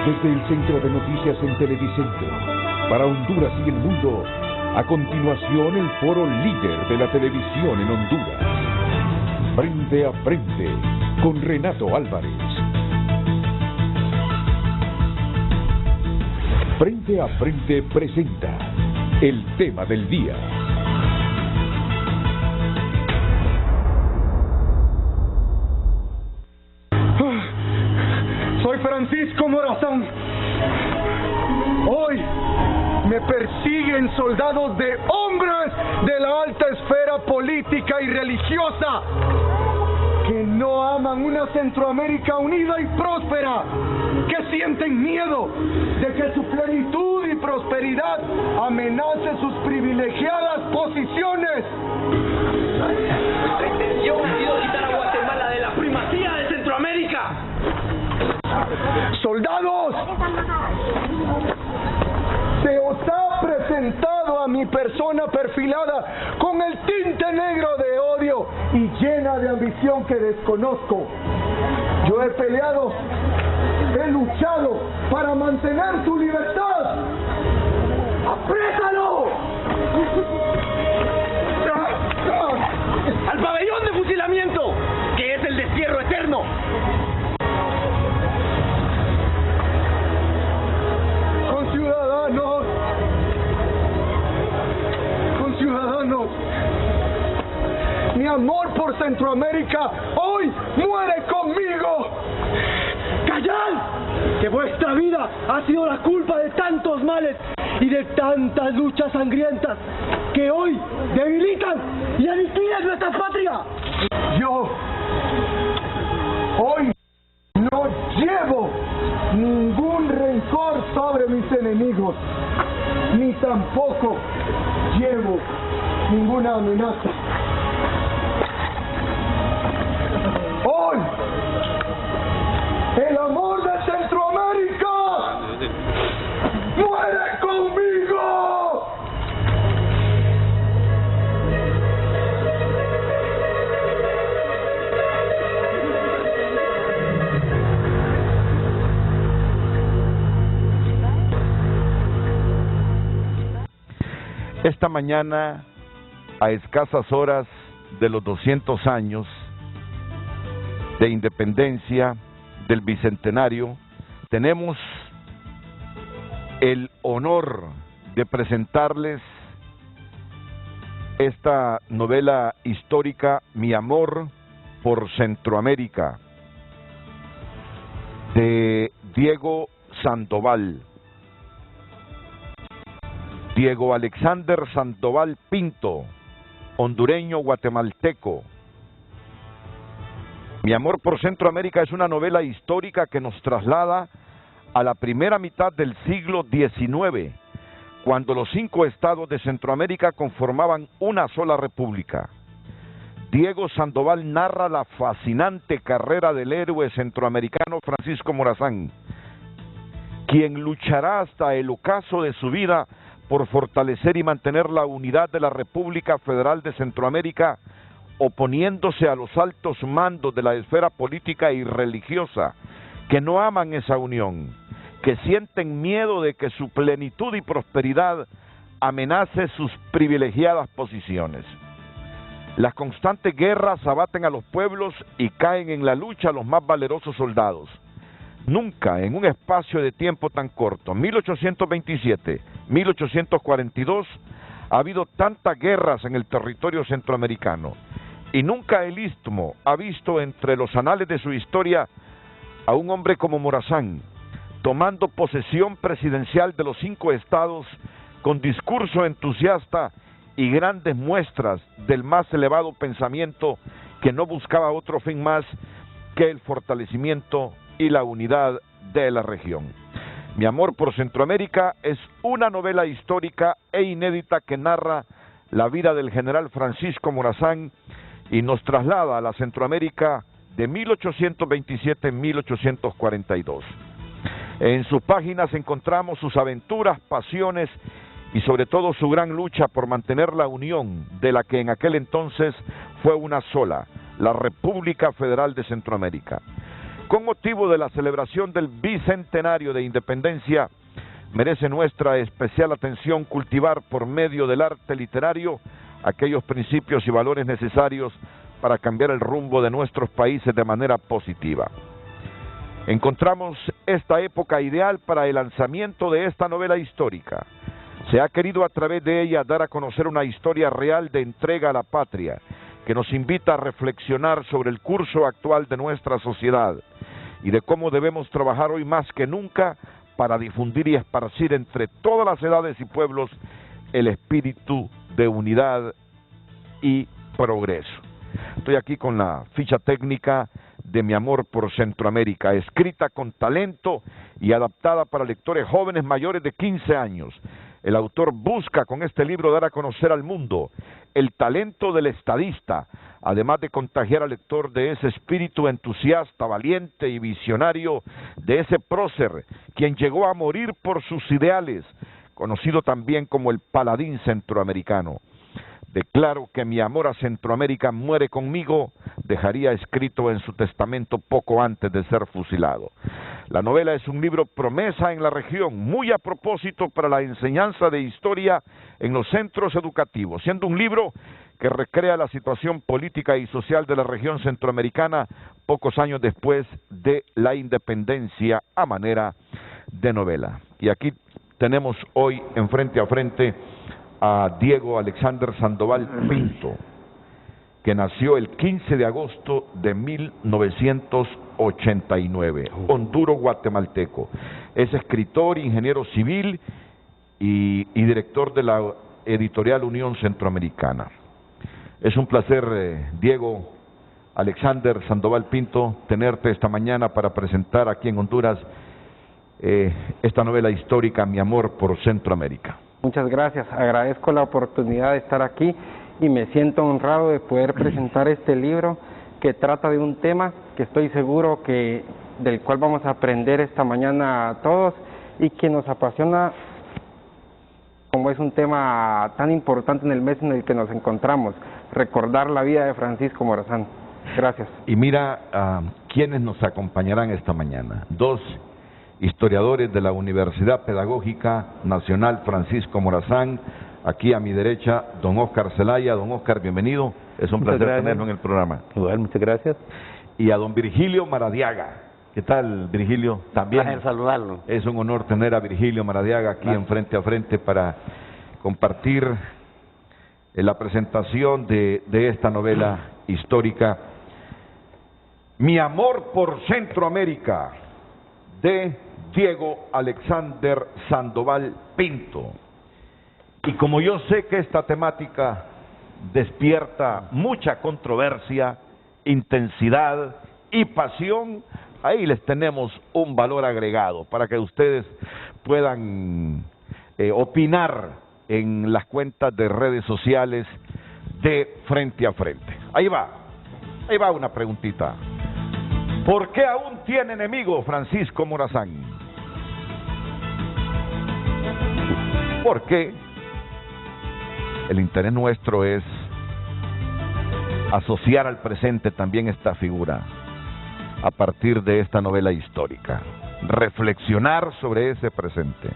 Desde el Centro de Noticias en Televicentro, para Honduras y el mundo, a continuación el foro líder de la televisión en Honduras. Frente a Frente, con Renato Álvarez. Frente a Frente presenta el tema del día. Soy Francisco Morazán. Hoy me persiguen soldados de hombres de la alta esfera política y religiosa que no aman una Centroamérica unida y próspera, que sienten miedo de que su plenitud y prosperidad amenace sus privilegiadas posiciones. Nuestra intención ha sido quitar a Guatemala de la primacía de Centroamérica. ¡Soldados! Se os ha presentado a mi persona perfilada con el tinte negro de odio y llena de ambición que desconozco. Yo he peleado, he luchado para mantener su libertad. ¡Apriétalo! ¡Al pabellón de fusilamiento, que es el destierro eterno! Conciudadanos, mi amor por Centroamérica hoy muere conmigo. ¡Callad! Que vuestra vida ha sido la culpa de tantos males y de tantas luchas sangrientas que hoy debilitan y aniquilan nuestra patria. Yo hoy no llevo ningún rencor sobre mis enemigos, ni tampoco llevo ninguna amenaza. Hoy, el amor de Centroamérica muere conmigo. Esta mañana, a escasas horas de los 200 años de independencia del Bicentenario, tenemos el honor de presentarles esta novela histórica, Mi amor por Centroamérica, de Diego Sandoval. Diego Alexander Sandoval Pinto, hondureño guatemalteco. Mi amor por Centroamérica es una novela histórica que nos traslada a la primera mitad del siglo XIX, cuando los 5 estados de Centroamérica conformaban una sola república. Diego Sandoval narra la fascinante carrera del héroe centroamericano Francisco Morazán, quien luchará hasta el ocaso de su vida por fortalecer y mantener la unidad de la República Federal de Centroamérica, oponiéndose a los altos mandos de la esfera política y religiosa, que no aman esa unión, que sienten miedo de que su plenitud y prosperidad amenace sus privilegiadas posiciones. Las constantes guerras abaten a los pueblos y caen en la lucha los más valerosos soldados. Nunca en un espacio de tiempo tan corto, 1827, 1842, ha habido tantas guerras en el territorio centroamericano, y nunca el Istmo ha visto entre los anales de su historia a un hombre como Morazán, tomando posesión presidencial de los 5 estados con discurso entusiasta y grandes muestras del más elevado pensamiento que no buscaba otro fin más que el fortalecimiento y la unidad de la región. Mi amor por Centroamérica es una novela histórica e inédita que narra la vida del general Francisco Morazán y nos traslada a la Centroamérica de 1827 a 1842. En sus páginas encontramos sus aventuras, pasiones y sobre todo su gran lucha por mantener la unión de la que en aquel entonces fue una sola, la República Federal de Centroamérica. Con motivo de la celebración del bicentenario de independencia, merece nuestra especial atención cultivar por medio del arte literario aquellos principios y valores necesarios para cambiar el rumbo de nuestros países de manera positiva. Encontramos esta época ideal para el lanzamiento de esta novela histórica. Se ha querido a través de ella dar a conocer una historia real de entrega a la patria, que nos invita a reflexionar sobre el curso actual de nuestra sociedad y de cómo debemos trabajar hoy más que nunca para difundir y esparcir entre todas las edades y pueblos el espíritu de unidad y progreso. Estoy aquí con la ficha técnica de Mi amor por Centroamérica, escrita con talento y adaptada para lectores jóvenes mayores de 15 años. El autor busca con este libro dar a conocer al mundo el talento del estadista, además de contagiar al lector de ese espíritu entusiasta, valiente y visionario de ese prócer, quien llegó a morir por sus ideales, conocido también como el paladín centroamericano. Declaro que mi amor a Centroamérica muere conmigo, dejaría escrito en su testamento poco antes de ser fusilado. La novela es un libro promesa en la región, muy a propósito para la enseñanza de historia en los centros educativos, siendo un libro que recrea la situación política y social de la región centroamericana pocos años después de la independencia a manera de novela. Y aquí tenemos hoy en Frente a Frente a Diego Alexander Sandoval Pinto, que nació el 15 de agosto de 1989, honduro guatemalteco. Es escritor, ingeniero civil y director de la editorial Unión Centroamericana. Es un placer, Diego Alexander Sandoval Pinto, tenerte esta mañana para presentar aquí en Honduras esta novela histórica, Mi amor por Centroamérica. Muchas gracias, agradezco la oportunidad de estar aquí y me siento honrado de poder presentar este libro que trata de un tema que estoy seguro que del cual vamos a aprender esta mañana a todos y que nos apasiona, como es un tema tan importante en el mes en el que nos encontramos, recordar la vida de Francisco Morazán. Gracias. Y mira, ¿quiénes nos acompañarán esta mañana? Dos historiadores de la Universidad Pedagógica Nacional Francisco Morazán. Aquí a mi derecha, don Óscar Zelaya. Don Óscar, bienvenido. Es un placer tenerlo en el programa. Igual, muchas gracias. Y a don Virgilio Maradiaga. ¿Qué tal, Virgilio? También. Placer saludarlo. Es un honor tener a Virgilio Maradiaga aquí en Frente a Frente para compartir la presentación de esta novela histórica, Mi amor por Centroamérica, de Diego Alexander Sandoval Pinto. Y como yo sé que esta temática despierta mucha controversia, intensidad y pasión, ahí les tenemos un valor agregado para que ustedes puedan opinar en las cuentas de redes sociales de Frente a Frente. Ahí va una preguntita. ¿Por qué aún tiene enemigo Francisco Morazán? Porque el interés nuestro es asociar al presente también esta figura a partir de esta novela histórica, reflexionar sobre ese presente.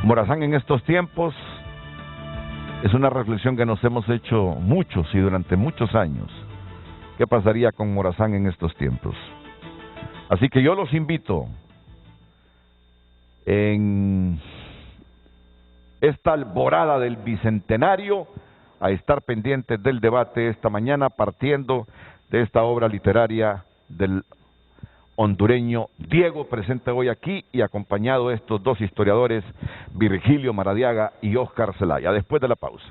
Morazán en estos tiempos es una reflexión que nos hemos hecho muchos y durante muchos años. ¿Qué pasaría con Morazán en estos tiempos? Así que yo los invito en esta alborada del Bicentenario a estar pendientes del debate esta mañana, partiendo de esta obra literaria del hondureño Diego, presente hoy aquí y acompañado de estos dos historiadores, Virgilio Maradiaga y Óscar Zelaya. Después de la pausa.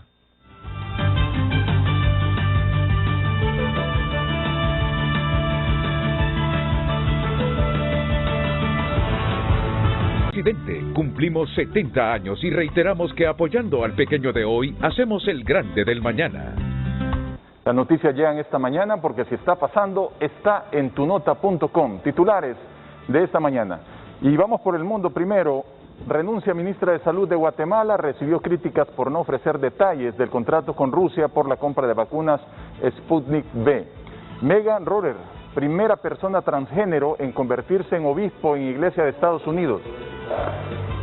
Cumplimos 70 años y reiteramos que apoyando al pequeño de hoy, hacemos el grande del mañana. Las noticias llegan esta mañana porque si está pasando, está en tunota.com. Titulares de esta mañana. Y vamos por el mundo primero. Renuncia ministra de Salud de Guatemala, recibió críticas por no ofrecer detalles del contrato con Rusia por la compra de vacunas Sputnik V. Megan Rohrer primera persona transgénero en convertirse en obispo en Iglesia de Estados Unidos.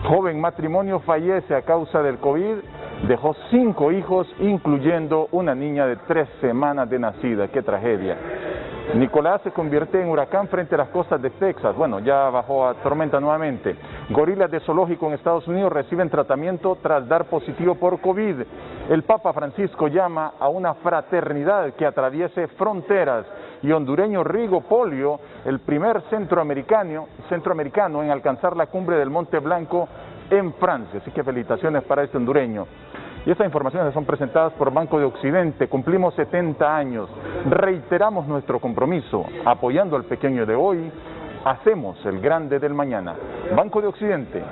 Joven matrimonio fallece a causa del COVID, dejó 5 hijos, incluyendo una niña de 3 semanas de nacida. ¡Qué tragedia! Nicolás se convierte en huracán frente a las costas de Texas. Bueno, ya bajó a tormenta nuevamente. Gorilas de zoológico en Estados Unidos reciben tratamiento tras dar positivo por COVID. El Papa Francisco llama a una fraternidad que atraviese fronteras. Y hondureño Rigo Polio, el primer centroamericano en alcanzar la cumbre del Monte Blanco en Francia. Así que felicitaciones para este hondureño. Y estas informaciones son presentadas por Banco de Occidente. Cumplimos 70 años. Reiteramos nuestro compromiso. Apoyando al pequeño de hoy, hacemos el grande del mañana. Banco de Occidente,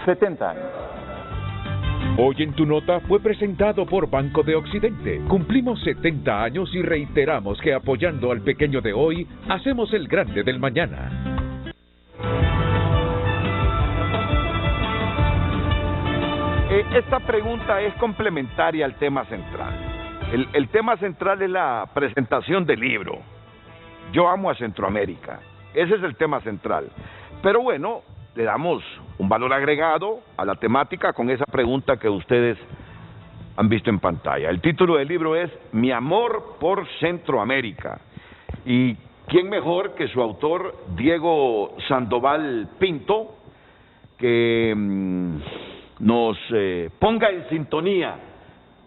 70 años. Hoy en tu nota fue presentado por Banco de Occidente. Cumplimos 70 años y reiteramos que apoyando al pequeño de hoy, hacemos el grande del mañana. Esta pregunta es complementaria al tema central. El tema central es la presentación del libro. Yo amo a Centroamérica. Ese es el tema central. Pero bueno, le damos un valor agregado a la temática con esa pregunta que ustedes han visto en pantalla. El título del libro es Mi amor por Centroamérica. Y quién mejor que su autor, Diego Sandoval Pinto, que nos ponga en sintonía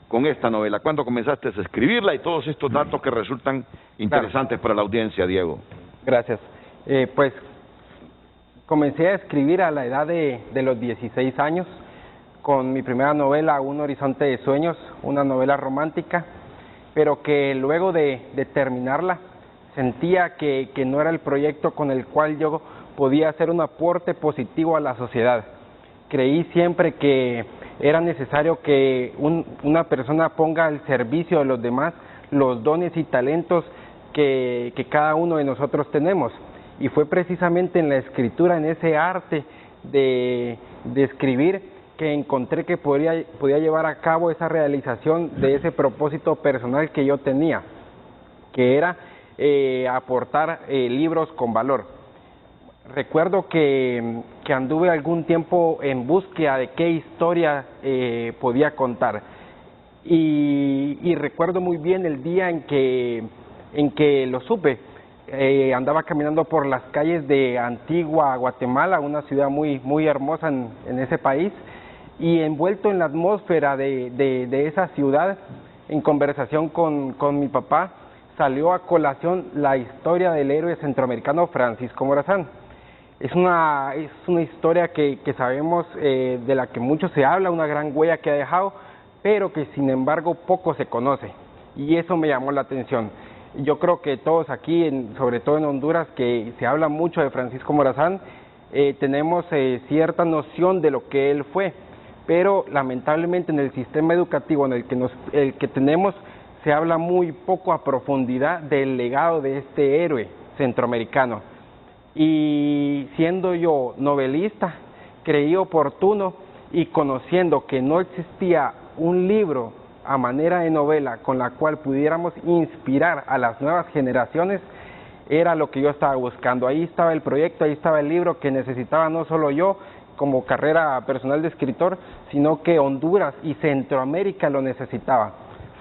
con esta novela. ¿Cuándo comenzaste a escribirla? Y todos estos datos que resultan interesantes para la audiencia, Diego. Gracias. Pues comencé a escribir a la edad de los 16 años con mi primera novela, Un horizonte de sueños, una novela romántica, pero que luego de terminarla sentía que no era el proyecto con el cual yo podía hacer un aporte positivo a la sociedad. Creí siempre que era necesario que una persona ponga al servicio de los demás los dones y talentos que cada uno de nosotros tenemos. Y fue precisamente en la escritura, en ese arte de escribir, que encontré que podía llevar a cabo esa realización de ese propósito personal que yo tenía, que era aportar libros con valor. Recuerdo que anduve algún tiempo en búsqueda de qué historia podía contar. Y recuerdo muy bien el día en que lo supe. Andaba caminando por las calles de Antigua, Guatemala, una ciudad muy hermosa en ese país, y envuelto en la atmósfera de esa ciudad, en conversación con mi papá, salió a colación la historia del héroe centroamericano Francisco Morazán. Es una historia que sabemos, de la que mucho se habla, una gran huella que ha dejado, pero que sin embargo poco se conoce, y eso me llamó la atención. Yo creo que todos aquí, sobre todo en Honduras, que se habla mucho de Francisco Morazán, tenemos cierta noción de lo que él fue, pero lamentablemente en el sistema educativo en el que tenemos se habla muy poco a profundidad del legado de este héroe centroamericano. Y siendo yo novelista, creí oportuno, y conociendo que no existía un libro a manera de novela con la cual pudiéramos inspirar a las nuevas generaciones, era lo que yo estaba buscando. Ahí estaba el proyecto, ahí estaba el libro que necesitaba no solo yo como carrera personal de escritor, sino que Honduras y Centroamérica lo necesitaba.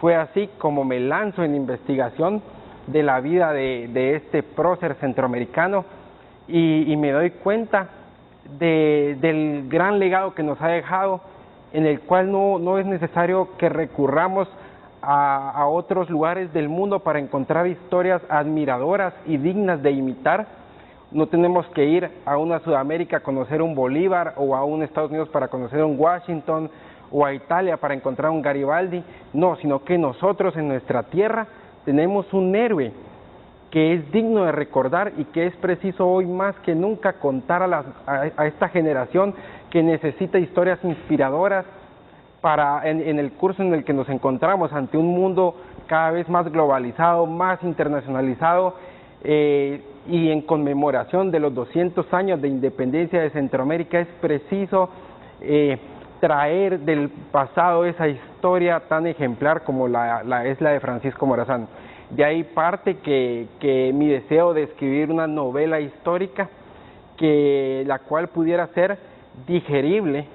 Fue así como me lanzo en investigación de la vida de este prócer centroamericano, y me doy cuenta del gran legado que nos ha dejado, en el cual no es necesario que recurramos a otros lugares del mundo para encontrar historias admiradoras y dignas de imitar. No tenemos que ir a una Sudamérica a conocer un Bolívar, o a un Estados Unidos para conocer un Washington, o a Italia para encontrar un Garibaldi. No, sino que nosotros en nuestra tierra tenemos un héroe que es digno de recordar, y que es preciso hoy más que nunca contar a esta generación que necesita historias inspiradoras en el curso en el que nos encontramos ante un mundo cada vez más globalizado, más internacionalizado, y en conmemoración de los 200 años de independencia de Centroamérica es preciso traer del pasado esa historia tan ejemplar como es la de Francisco Morazán. De ahí parte que mi deseo de escribir una novela histórica, la cual pudiera ser digerible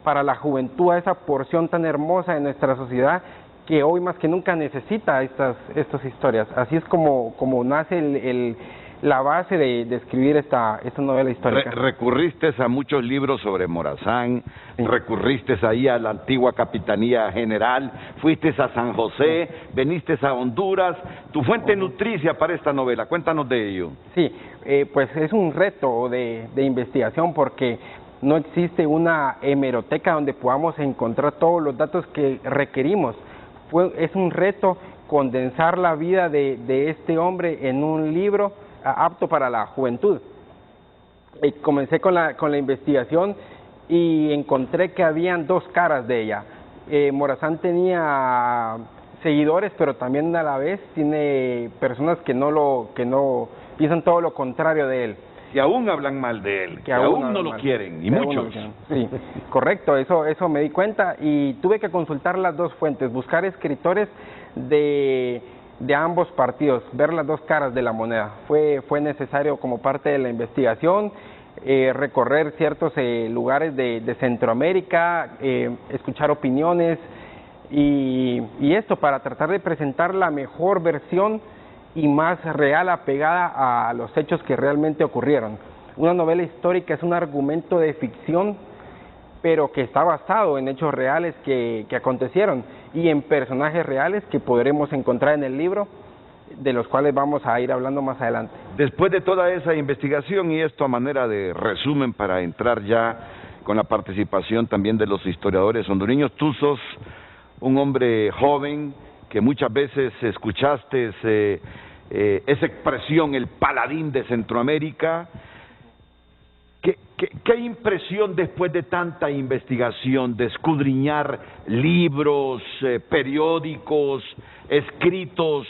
para la juventud, a esa porción tan hermosa de nuestra sociedad que hoy más que nunca necesita estas historias. Así es como nace la base de escribir esta novela histórica. Recurriste a muchos libros sobre Morazán, sí. Recurriste ahí a la antigua Capitanía General, fuiste a San José, sí. Veniste a Honduras. Tu fuente nutricia para esta novela, cuéntanos de ello. Sí, pues es un reto de investigación porque no existe una hemeroteca donde podamos encontrar todos los datos que requerimos. Es un reto condensar la vida de este hombre en un libro apto para la juventud. Comencé con la investigación y encontré que habían dos caras de ella. Morazán tenía seguidores, pero también a la vez tiene personas que no piensan todo lo contrario de él. Que aún hablan mal de él, que aún no lo quieren, y muchos. Sí, correcto, eso me di cuenta y tuve que consultar las dos fuentes, buscar escritores de ambos partidos, ver las dos caras de la moneda. Fue necesario como parte de la investigación recorrer ciertos lugares de Centroamérica, escuchar opiniones y esto para tratar de presentar la mejor versión y más real, apegada a los hechos que realmente ocurrieron. Una novela histórica es un argumento de ficción, pero que está basado en hechos reales que acontecieron y en personajes reales que podremos encontrar en el libro, de los cuales vamos a ir hablando más adelante. Después de toda esa investigación, y esto a manera de resumen para entrar ya con la participación también de los historiadores hondureños, tú sos un hombre joven que muchas veces escuchaste esa expresión, el paladín de Centroamérica. ¿Qué impresión después de tanta investigación, de escudriñar libros, periódicos, escritos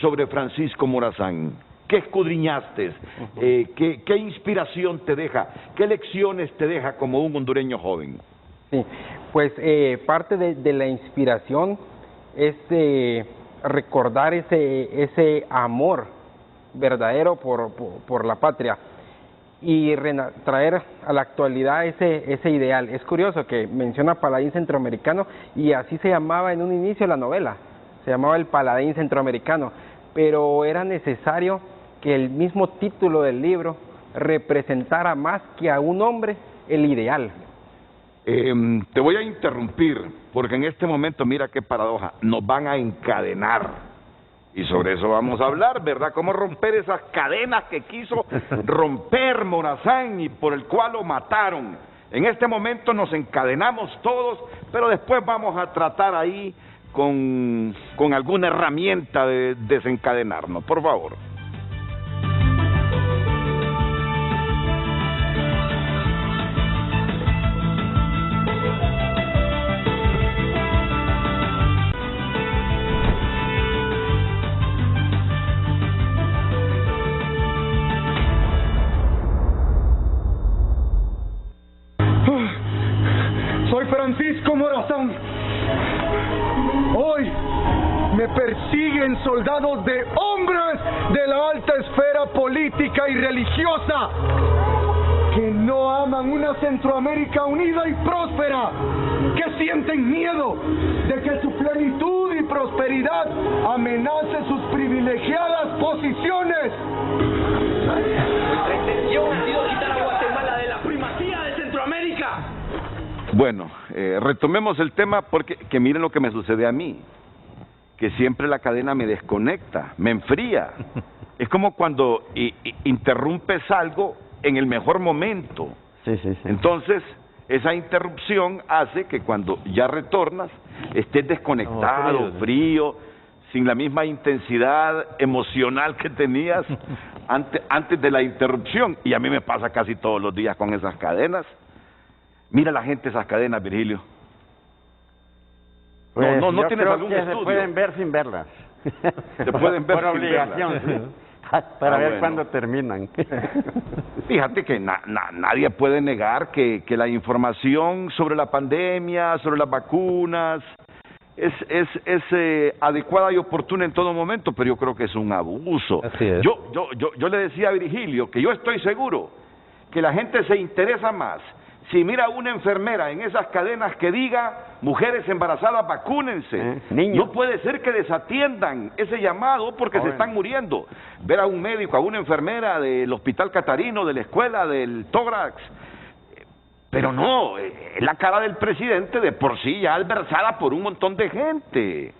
sobre Francisco Morazán? ¿Qué escudriñaste? ¿Qué inspiración te deja? ¿Qué lecciones te deja como un hondureño joven? Sí, pues parte de la inspiración es recordar ese amor verdadero por la patria y traer a la actualidad ese ideal. Es curioso que menciona paladín centroamericano y así se llamaba en un inicio la novela, se llamaba el paladín centroamericano, pero era necesario que el mismo título del libro representara más que a un hombre el ideal. Te voy a interrumpir, porque en este momento, mira qué paradoja, nos van a encadenar. Y sobre eso vamos a hablar, ¿verdad? Cómo romper esas cadenas que quiso romper Morazán y por el cual lo mataron. En este momento nos encadenamos todos, pero después vamos a tratar ahí con alguna herramienta de desencadenarnos. Por favor. Francisco Morazán. Hoy me persiguen soldados de hombres de la alta esfera política y religiosa que no aman una Centroamérica unida y próspera, que sienten miedo de que su plenitud y prosperidad amenace sus privilegiadas posiciones. Nuestra intención ha sido quitar a Guatemala de la primacía de Centroamérica. Bueno, retomemos el tema porque que miren lo que me sucede a mí, que siempre la cadena me desconecta, me enfría. Es como cuando interrumpes algo en el mejor momento. Sí. Entonces, esa interrupción hace que cuando ya retornas estés desconectado, frío, sin la misma intensidad emocional que tenías antes de la interrupción. Y a mí me pasa casi todos los días con esas cadenas. Mira la gente esas cadenas, Virgilio. Pues no yo tienes creo algún que estudio. Se pueden ver sin verlas. Se pueden ver por sin obligación, verlas. para ver bueno. cuándo terminan. Fíjate que nadie puede negar que la información sobre la pandemia, sobre las vacunas, adecuada y oportuna en todo momento, pero yo creo que es un abuso. Así es. Yo le decía a Virgilio que yo estoy seguro que la gente se interesa más si mira a una enfermera en esas cadenas que diga: mujeres embarazadas, vacúnense. Niños. No puede ser que desatiendan ese llamado porque se están muriendo. Ver a un médico, a una enfermera del Hospital Catarino, de la escuela, del tórax. Pero no, es la cara del presidente de por sí ya adversada por un montón de gente.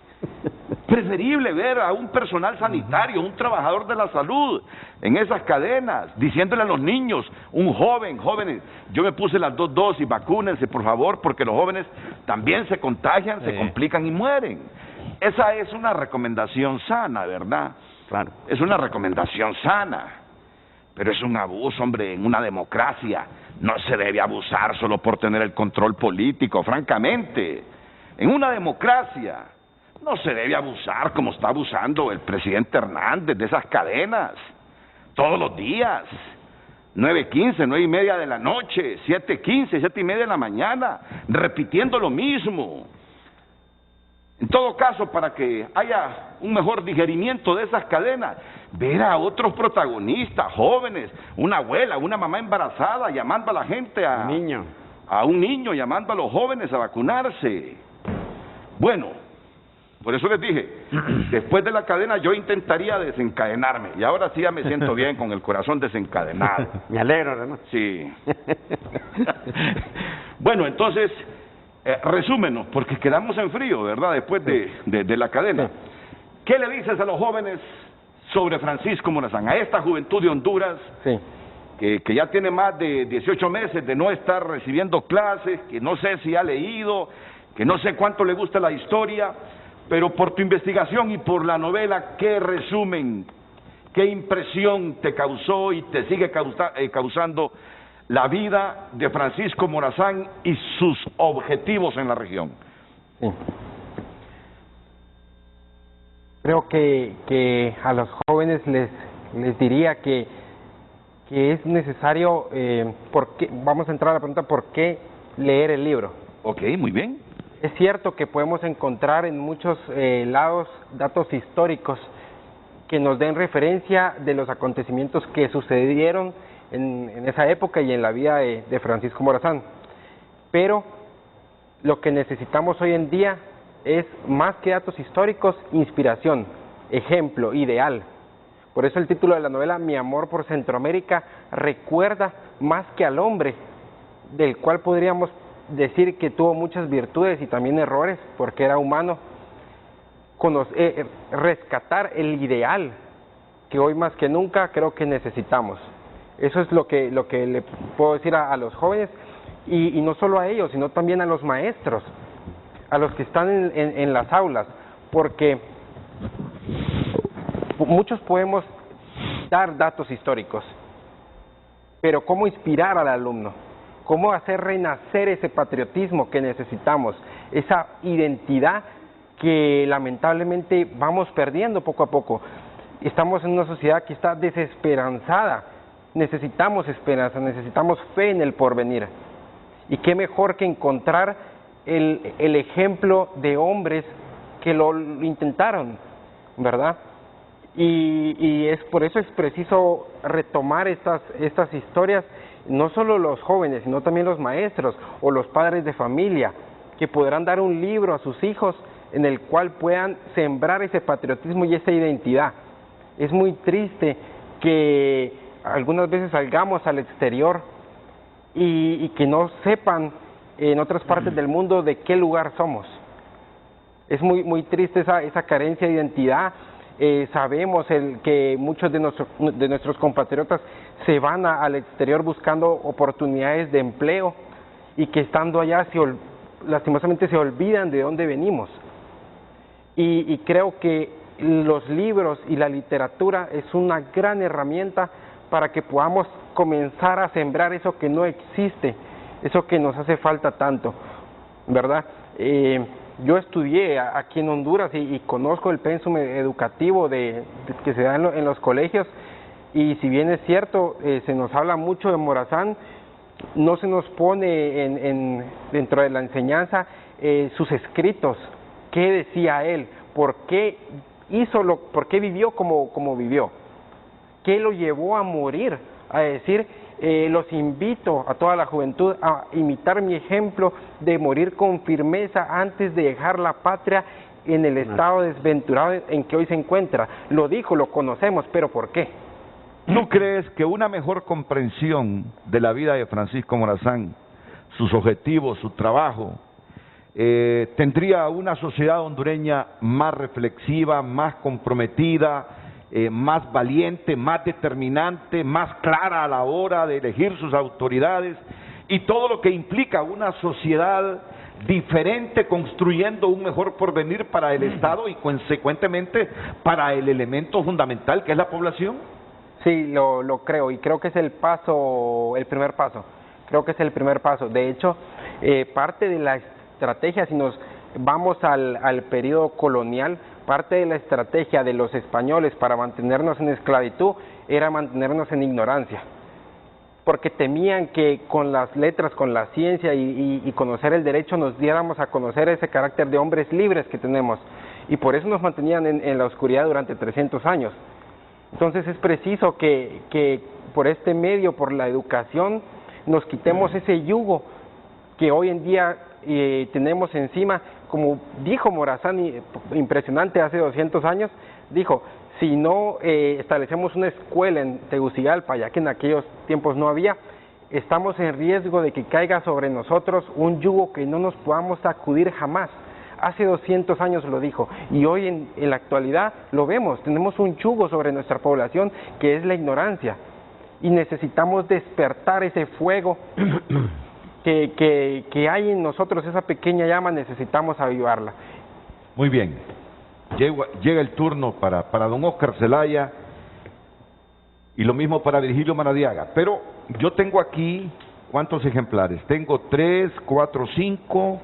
Preferible ver a un personal sanitario, un trabajador de la salud en esas cadenas, diciéndole a los niños, jóvenes, yo me puse las 2 dosis, vacúnense por favor, porque los jóvenes también se contagian, se complican y mueren. Esa es una recomendación sana, ¿verdad? Claro. Es una recomendación sana, pero es un abuso, hombre, en una democracia. No se debe abusar solo por tener el control político, francamente. En una democracia no se debe abusar como está abusando el presidente Hernández de esas cadenas. Todos los días. 9:15, 9:30 de la noche, 7:15, 7:30 de la mañana, repitiendo lo mismo. En todo caso, para que haya un mejor digerimiento de esas cadenas, ver a otros protagonistas, jóvenes, una abuela, una mamá embarazada, llamando a la gente a un niño, llamando a los jóvenes a vacunarse. Bueno, por eso les dije, después de la cadena yo intentaría desencadenarme, y ahora sí ya me siento bien, con el corazón desencadenado. Me alegro, hermano. Sí. Bueno, entonces, resúmenos, porque quedamos en frío, ¿verdad?, después de la cadena. ¿Qué le dices a los jóvenes sobre Francisco Morazán, a esta juventud de Honduras, que ya tiene más de 18 meses de no estar recibiendo clases, que no sé si ha leído, que no sé cuánto le gusta la historia, pero por tu investigación y por la novela, ¿qué resumen, qué impresión te causó y te sigue causando la vida de Francisco Morazán y sus objetivos en la región? Sí. Creo que a los jóvenes les diría que es necesario, vamos a entrar a la pregunta, ¿por qué leer el libro? Ok, muy bien. Es cierto que podemos encontrar en muchos lados datos históricos que nos den referencia de los acontecimientos que sucedieron en esa época y en la vida de Francisco Morazán. Pero lo que necesitamos hoy en día es, más que datos históricos, inspiración, ejemplo, ideal. Por eso el título de la novela, Mi amor por Centroamérica, recuerda más que al hombre, del cual podríamos decir que tuvo muchas virtudes y también errores, porque era humano, rescatar el ideal que hoy más que nunca creo que necesitamos. Eso es lo que le puedo decir a los jóvenes, y no solo a ellos, sino también a los maestros, a los que están en las aulas, porque muchos podemos dar datos históricos, pero ¿cómo inspirar al alumno? ¿Cómo hacer renacer ese patriotismo que necesitamos? Esa identidad que lamentablemente vamos perdiendo poco a poco. Estamos en una sociedad que está desesperanzada. Necesitamos esperanza, necesitamos fe en el porvenir. Y qué mejor que encontrar el ejemplo de hombres que lo intentaron, ¿verdad? Y por eso es preciso retomar estas historias, no solo los jóvenes, sino también los maestros o los padres de familia, que podrán dar un libro a sus hijos en el cual puedan sembrar ese patriotismo y esa identidad. Es muy triste que algunas veces salgamos al exterior y que no sepan en otras partes del mundo de qué lugar somos. Es muy triste esa carencia de identidad. Sabemos que muchos de nuestros compatriotas se van al exterior buscando oportunidades de empleo y que estando allá lastimosamente se olvidan de dónde venimos. Y creo que los libros y la literatura es una gran herramienta para que podamos comenzar a sembrar eso que no existe, eso que nos hace falta tanto, ¿verdad? Yo estudié aquí en Honduras y conozco el pénsul educativo que se da en los colegios, y si bien es cierto, se nos habla mucho de Morazán, no se nos pone dentro de la enseñanza sus escritos, qué decía él, por qué vivió como vivió, qué lo llevó a morir, a decir, los invito a toda la juventud a imitar mi ejemplo de morir con firmeza antes de dejar la patria en el estado desventurado en que hoy se encuentra. Lo dijo, lo conocemos, pero ¿por qué? ¿Tú crees que una mejor comprensión de la vida de Francisco Morazán, sus objetivos, su trabajo, tendría una sociedad hondureña más reflexiva, más comprometida, más valiente, más determinante, más clara a la hora de elegir sus autoridades y todo lo que implica una sociedad diferente, construyendo un mejor porvenir para el Estado y consecuentemente para el elemento fundamental que es la población? Sí, lo creo, y creo que es el primer paso. Creo que es el primer paso. De hecho, parte de la estrategia, si nos vamos al periodo colonial, parte de la estrategia de los españoles para mantenernos en esclavitud era mantenernos en ignorancia, porque temían que con las letras, con la ciencia y conocer el derecho nos diéramos a conocer ese carácter de hombres libres que tenemos, y por eso nos mantenían en la oscuridad durante 300 años. Entonces es preciso que por este medio, por la educación, nos quitemos ese yugo que hoy en día tenemos encima. Como dijo Morazán, impresionante, hace 200 años, dijo, si no establecemos una escuela en Tegucigalpa, ya que en aquellos tiempos no había, estamos en riesgo de que caiga sobre nosotros un yugo que no nos podamos sacudir jamás. Hace 200 años lo dijo, y hoy en la actualidad lo vemos, tenemos un yugo sobre nuestra población que es la ignorancia, y necesitamos despertar ese fuego que hay en nosotros, esa pequeña llama, necesitamos avivarla. Muy bien, llega el turno para don Óscar Zelaya y lo mismo para Virgilio Maradiaga, pero yo tengo aquí, ¿cuántos ejemplares? Tengo 3, 4, 5,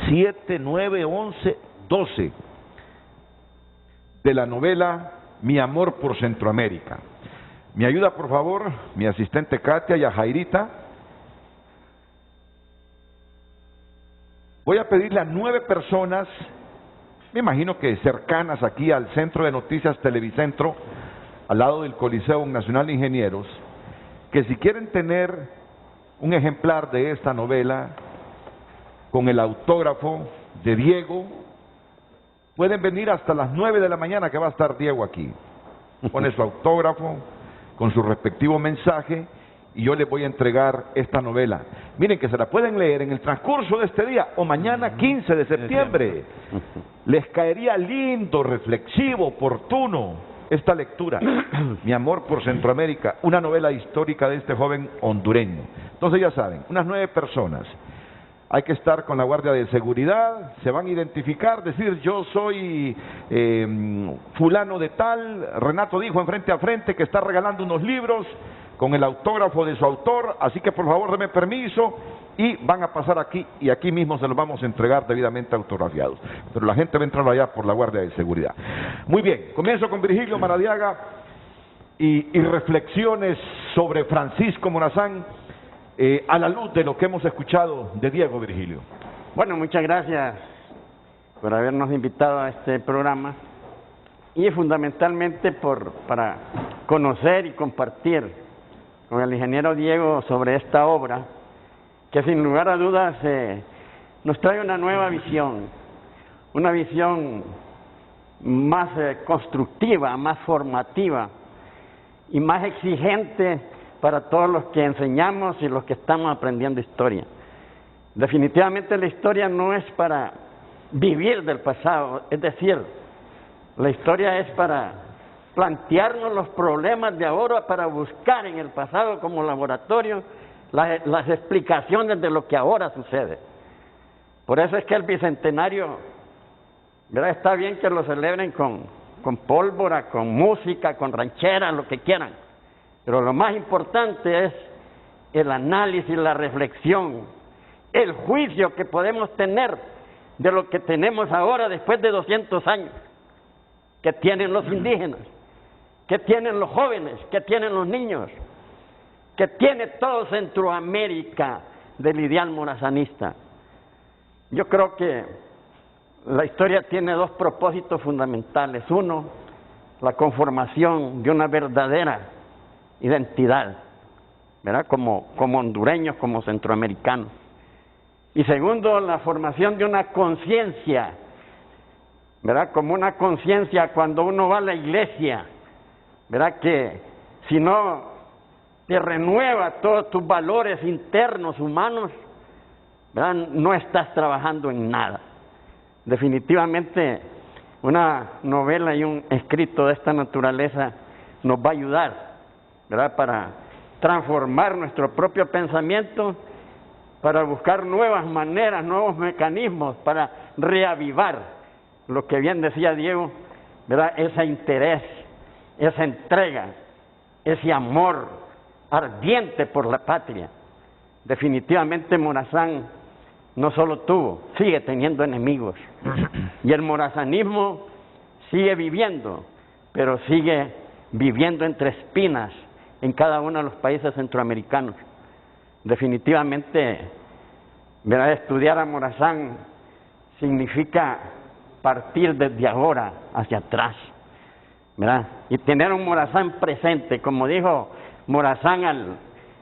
7, 9, 11, 12 de la novela Mi amor por Centroamérica. ¿Me ayuda, por favor, mi asistente Katia y a Jairita? Voy a pedirle a 9 personas, me imagino que cercanas aquí al Centro de Noticias Televicentro, al lado del Coliseo Nacional de Ingenieros, que si quieren tener un ejemplar de esta novela con el autógrafo de Diego, pueden venir hasta las 9 de la mañana que va a estar Diego aquí. Pone su autógrafo con su respectivo mensaje y yo les voy a entregar esta novela. Miren que se la pueden leer en el transcurso de este día o mañana 15 de septiembre. Les caería lindo, reflexivo, oportuno esta lectura. Mi amor por Centroamérica, una novela histórica de este joven hondureño. Entonces ya saben, unas 9 personas. Hay que estar con la guardia de seguridad, se van a identificar, decir yo soy fulano de tal, Renato dijo en frente a frente que está regalando unos libros con el autógrafo de su autor, así que por favor denme permiso y van a pasar aquí y aquí mismo se los vamos a entregar debidamente autografiados. Pero la gente va a entrar allá por la guardia de seguridad. Muy bien, comienzo con Virgilio Maradiaga y reflexiones sobre Francisco Morazán. A la luz de lo que hemos escuchado de Diego, Virgilio. Bueno, muchas gracias por habernos invitado a este programa y fundamentalmente para conocer y compartir con el ingeniero Diego sobre esta obra que sin lugar a dudas nos trae una nueva visión, una visión más constructiva, más formativa y más exigente para todos los que enseñamos y los que estamos aprendiendo historia. Definitivamente la historia no es para vivir del pasado, es decir, la historia es para plantearnos los problemas de ahora, para buscar en el pasado como laboratorio las explicaciones de lo que ahora sucede. Por eso es que el bicentenario, ¿verdad? Está bien que lo celebren con pólvora, con música, con ranchera, lo que quieran. Pero lo más importante es el análisis, la reflexión, el juicio que podemos tener de lo que tenemos ahora después de 200 años, que tienen los indígenas, que tienen los jóvenes, que tienen los niños, que tiene todo Centroamérica del ideal morazanista. Yo creo que la historia tiene dos propósitos fundamentales. Uno, la conformación de una verdadera identidad, ¿verdad? Como hondureños, como centroamericanos. Y segundo, la formación de una conciencia, ¿verdad? Como una conciencia cuando uno va a la iglesia, ¿verdad? Que si no te renueva todos tus valores internos, humanos, ¿verdad? No estás trabajando en nada. Definitivamente, una novela y un escrito de esta naturaleza nos va a ayudar, ¿verdad? Para transformar nuestro propio pensamiento, para buscar nuevas maneras, nuevos mecanismos, para reavivar lo que bien decía Diego, ¿verdad? Ese interés, esa entrega, ese amor ardiente por la patria. Definitivamente Morazán no solo tuvo, sigue teniendo enemigos. Y el morazanismo sigue viviendo, pero sigue viviendo entre espinas en cada uno de los países centroamericanos. Definitivamente, ¿verdad? Estudiar a Morazán significa partir desde ahora hacia atrás, ¿verdad? Y tener un Morazán presente, como dijo Morazán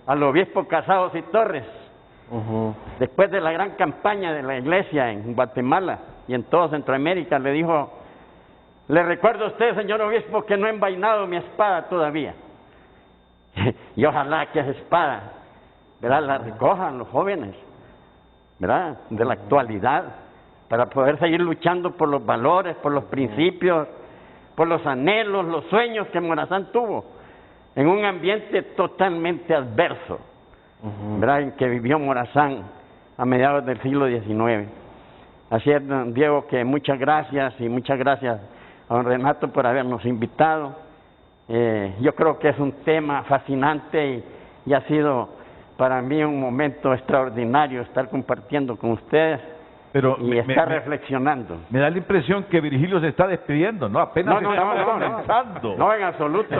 al obispo Casados y Torres, después de la gran campaña de la iglesia en Guatemala y en toda Centroamérica, le dijo: le recuerdo a usted, señor obispo, que no he envainado mi espada todavía. Y ojalá que esa espada, ¿verdad?, la recojan los jóvenes, ¿verdad?, de la actualidad, para poder seguir luchando por los valores, por los principios, por los anhelos, los sueños que Morazán tuvo en un ambiente totalmente adverso, ¿verdad?, en que vivió Morazán a mediados del siglo XIX. Así es, don Diego, que muchas gracias, y muchas gracias a don Renato por habernos invitado. Yo creo que es un tema fascinante y ha sido para mí un momento extraordinario estar compartiendo con ustedes. Pero y estar reflexionando. Me da la impresión que Virgilio se está despidiendo, ¿no? Apenas estamos comenzando. No, en absoluto.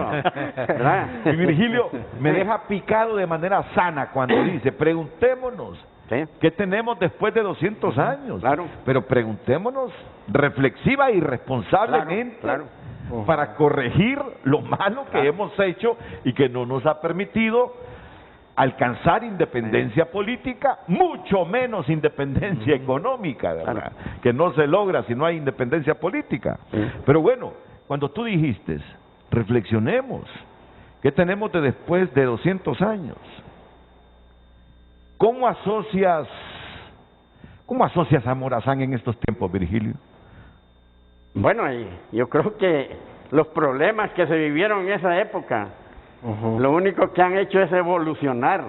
Y Virgilio me deja picado de manera sana cuando dice: preguntémonos, ¿sí?, ¿qué tenemos después de 200 años? Claro. Pero preguntémonos reflexiva y responsablemente, para corregir lo malo que hemos hecho y que no nos ha permitido alcanzar independencia política, mucho menos independencia económica, ¿verdad? Que no se logra si no hay independencia política. Pero bueno, cuando tú dijiste, reflexionemos, ¿qué tenemos de después de 200 años? ¿Cómo asocias a Morazán en estos tiempos, Virgilio? Bueno, yo creo que los problemas que se vivieron en esa época, lo único que han hecho es evolucionar.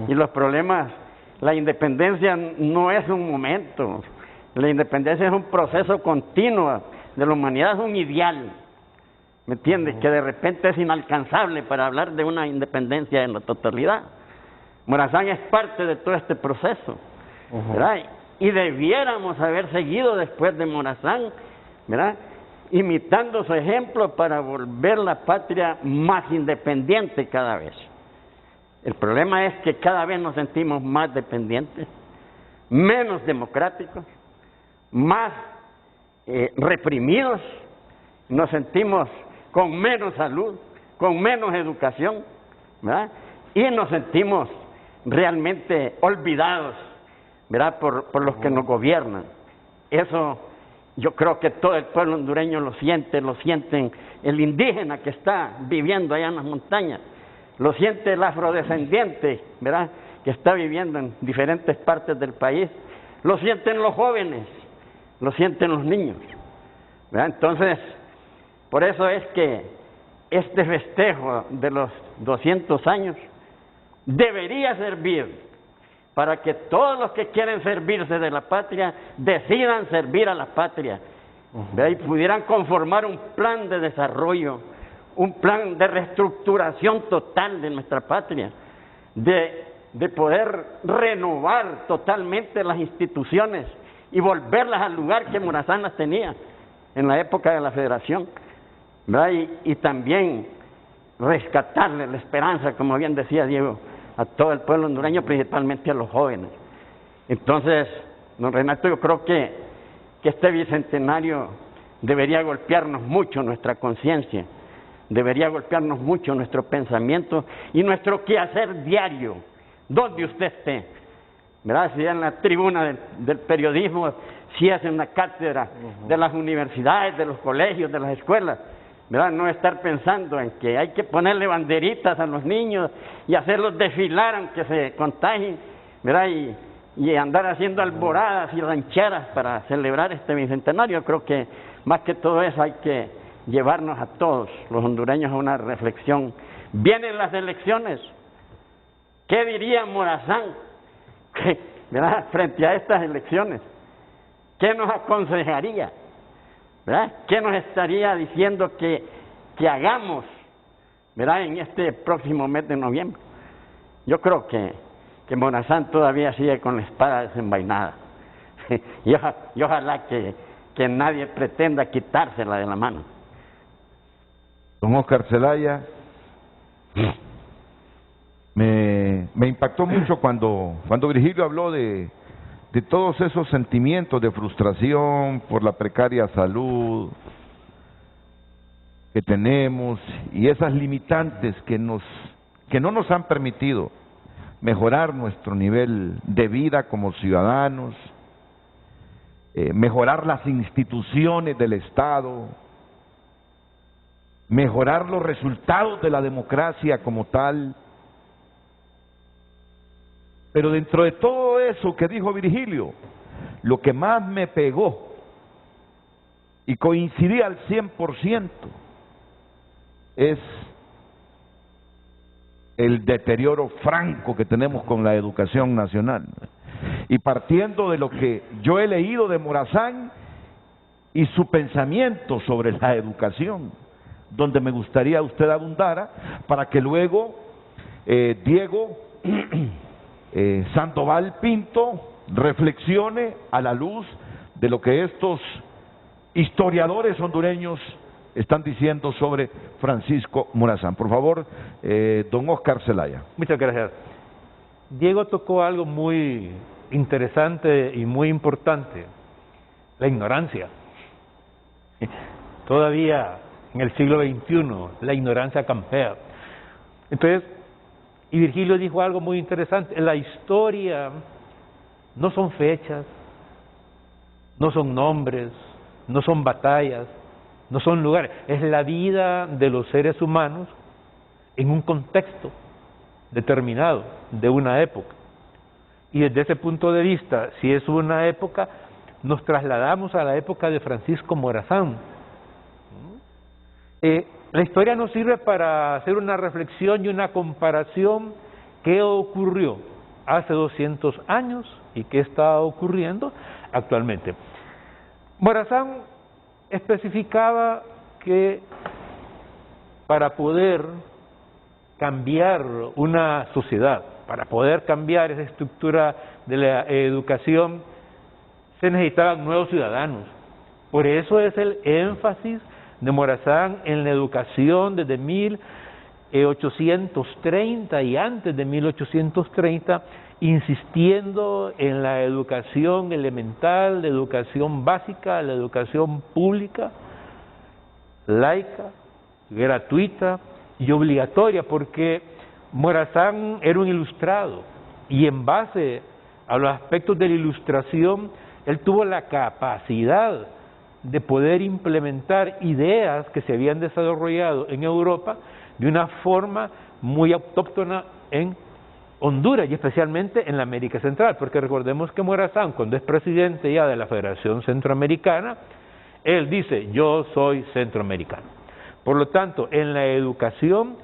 Y los problemas, la independencia no es un momento, la independencia es un proceso continuo de la humanidad, es un ideal, ¿me entiendes? Que de repente es inalcanzable para hablar de una independencia en la totalidad. Morazán es parte de todo este proceso, ¿verdad? Y debiéramos haber seguido después de Morazán, ¿verdad?, imitando su ejemplo para volver la patria más independiente cada vez. El problema es que cada vez nos sentimos más dependientes, menos democráticos, más reprimidos, nos sentimos con menos salud, con menos educación, ¿verdad?, y nos sentimos realmente olvidados, ¿verdad?, por los que nos gobiernan. Eso yo creo que todo el pueblo hondureño lo sienten el indígena que está viviendo allá en las montañas, lo siente el afrodescendiente, ¿verdad?, que está viviendo en diferentes partes del país, lo sienten los jóvenes, lo sienten los niños, ¿verdad? Entonces, por eso es que este festejo de los 200 años debería servir para que todos los que quieren servirse de la patria decidan servir a la patria, y pudieran conformar un plan de desarrollo, un plan de reestructuración total de nuestra patria, de poder renovar totalmente las instituciones y volverlas al lugar que Morazán las tenía en la época de la Federación, ¿verdad? Y también rescatarle la esperanza, como bien decía Diego, a todo el pueblo hondureño, principalmente a los jóvenes. Entonces, don Renato, yo creo que este bicentenario debería golpearnos mucho nuestra conciencia, debería golpearnos mucho nuestro pensamiento y nuestro quehacer diario, donde usted esté, ¿verdad? Si en la tribuna del periodismo, si es en la cátedra de las universidades, de los colegios, de las escuelas, ¿verdad? No estar pensando en que hay que ponerle banderitas a los niños y hacerlos desfilar aunque se contagien, ¿verdad? Y andar haciendo alboradas y rancheras para celebrar este bicentenario. Yo creo que más que todo eso hay que llevarnos a todos los hondureños a una reflexión. Vienen las elecciones. ¿Qué diría Morazán, ¿verdad?, frente a estas elecciones? ¿Qué nos aconsejaría? ¿Verdad? ¿Qué nos estaría diciendo que hagamos, ¿verdad?, en este próximo mes de noviembre? Yo creo que Morazán todavía sigue con la espada desenvainada. y ojalá que nadie pretenda quitársela de la mano. Don Oscar Zelaya, me impactó mucho cuando Virgilio habló de todos esos sentimientos de frustración por la precaria salud que tenemos y esas limitantes que no nos han permitido mejorar nuestro nivel de vida como ciudadanos, mejorar las instituciones del Estado, mejorar los resultados de la democracia como tal. Pero dentro de todo eso que dijo Virgilio, lo que más me pegó y coincidí al 100% es el deterioro franco que tenemos con la educación nacional. Y partiendo de lo que yo he leído de Morazán y su pensamiento sobre la educación, donde me gustaría usted abundara, para que luego Diego Sandoval Pinto reflexione a la luz de lo que estos historiadores hondureños están diciendo sobre Francisco Morazán. Por favor, don Oscar Zelaya. Muchas gracias. Diego tocó algo muy interesante y muy importante: la ignorancia. Todavía en el siglo XXI la ignorancia campea. Entonces, y Virgilio dijo algo muy interesante: la historia no son fechas, no son nombres, no son batallas, no son lugares, es la vida de los seres humanos en un contexto determinado de una época. Y desde ese punto de vista, si es una época, nos trasladamos a la época de Francisco Morazán. La historia nos sirve para hacer una reflexión y una comparación: qué ocurrió hace 200 años y qué está ocurriendo actualmente. Morazán especificaba que para poder cambiar una sociedad, para poder cambiar esa estructura de la educación, se necesitaban nuevos ciudadanos. Por eso es el énfasis de Morazán en la educación desde 1830 y antes de 1830, insistiendo en la educación elemental, la educación básica, la educación pública, laica, gratuita y obligatoria, porque Morazán era un ilustrado y en base a los aspectos de la ilustración, él tuvo la capacidad de poder implementar ideas que se habían desarrollado en Europa de una forma muy autóctona en Honduras y especialmente en la América Central, porque recordemos que Morazán, cuando es presidente ya de la Federación Centroamericana, él dice: yo soy centroamericano. Por lo tanto, en la educación,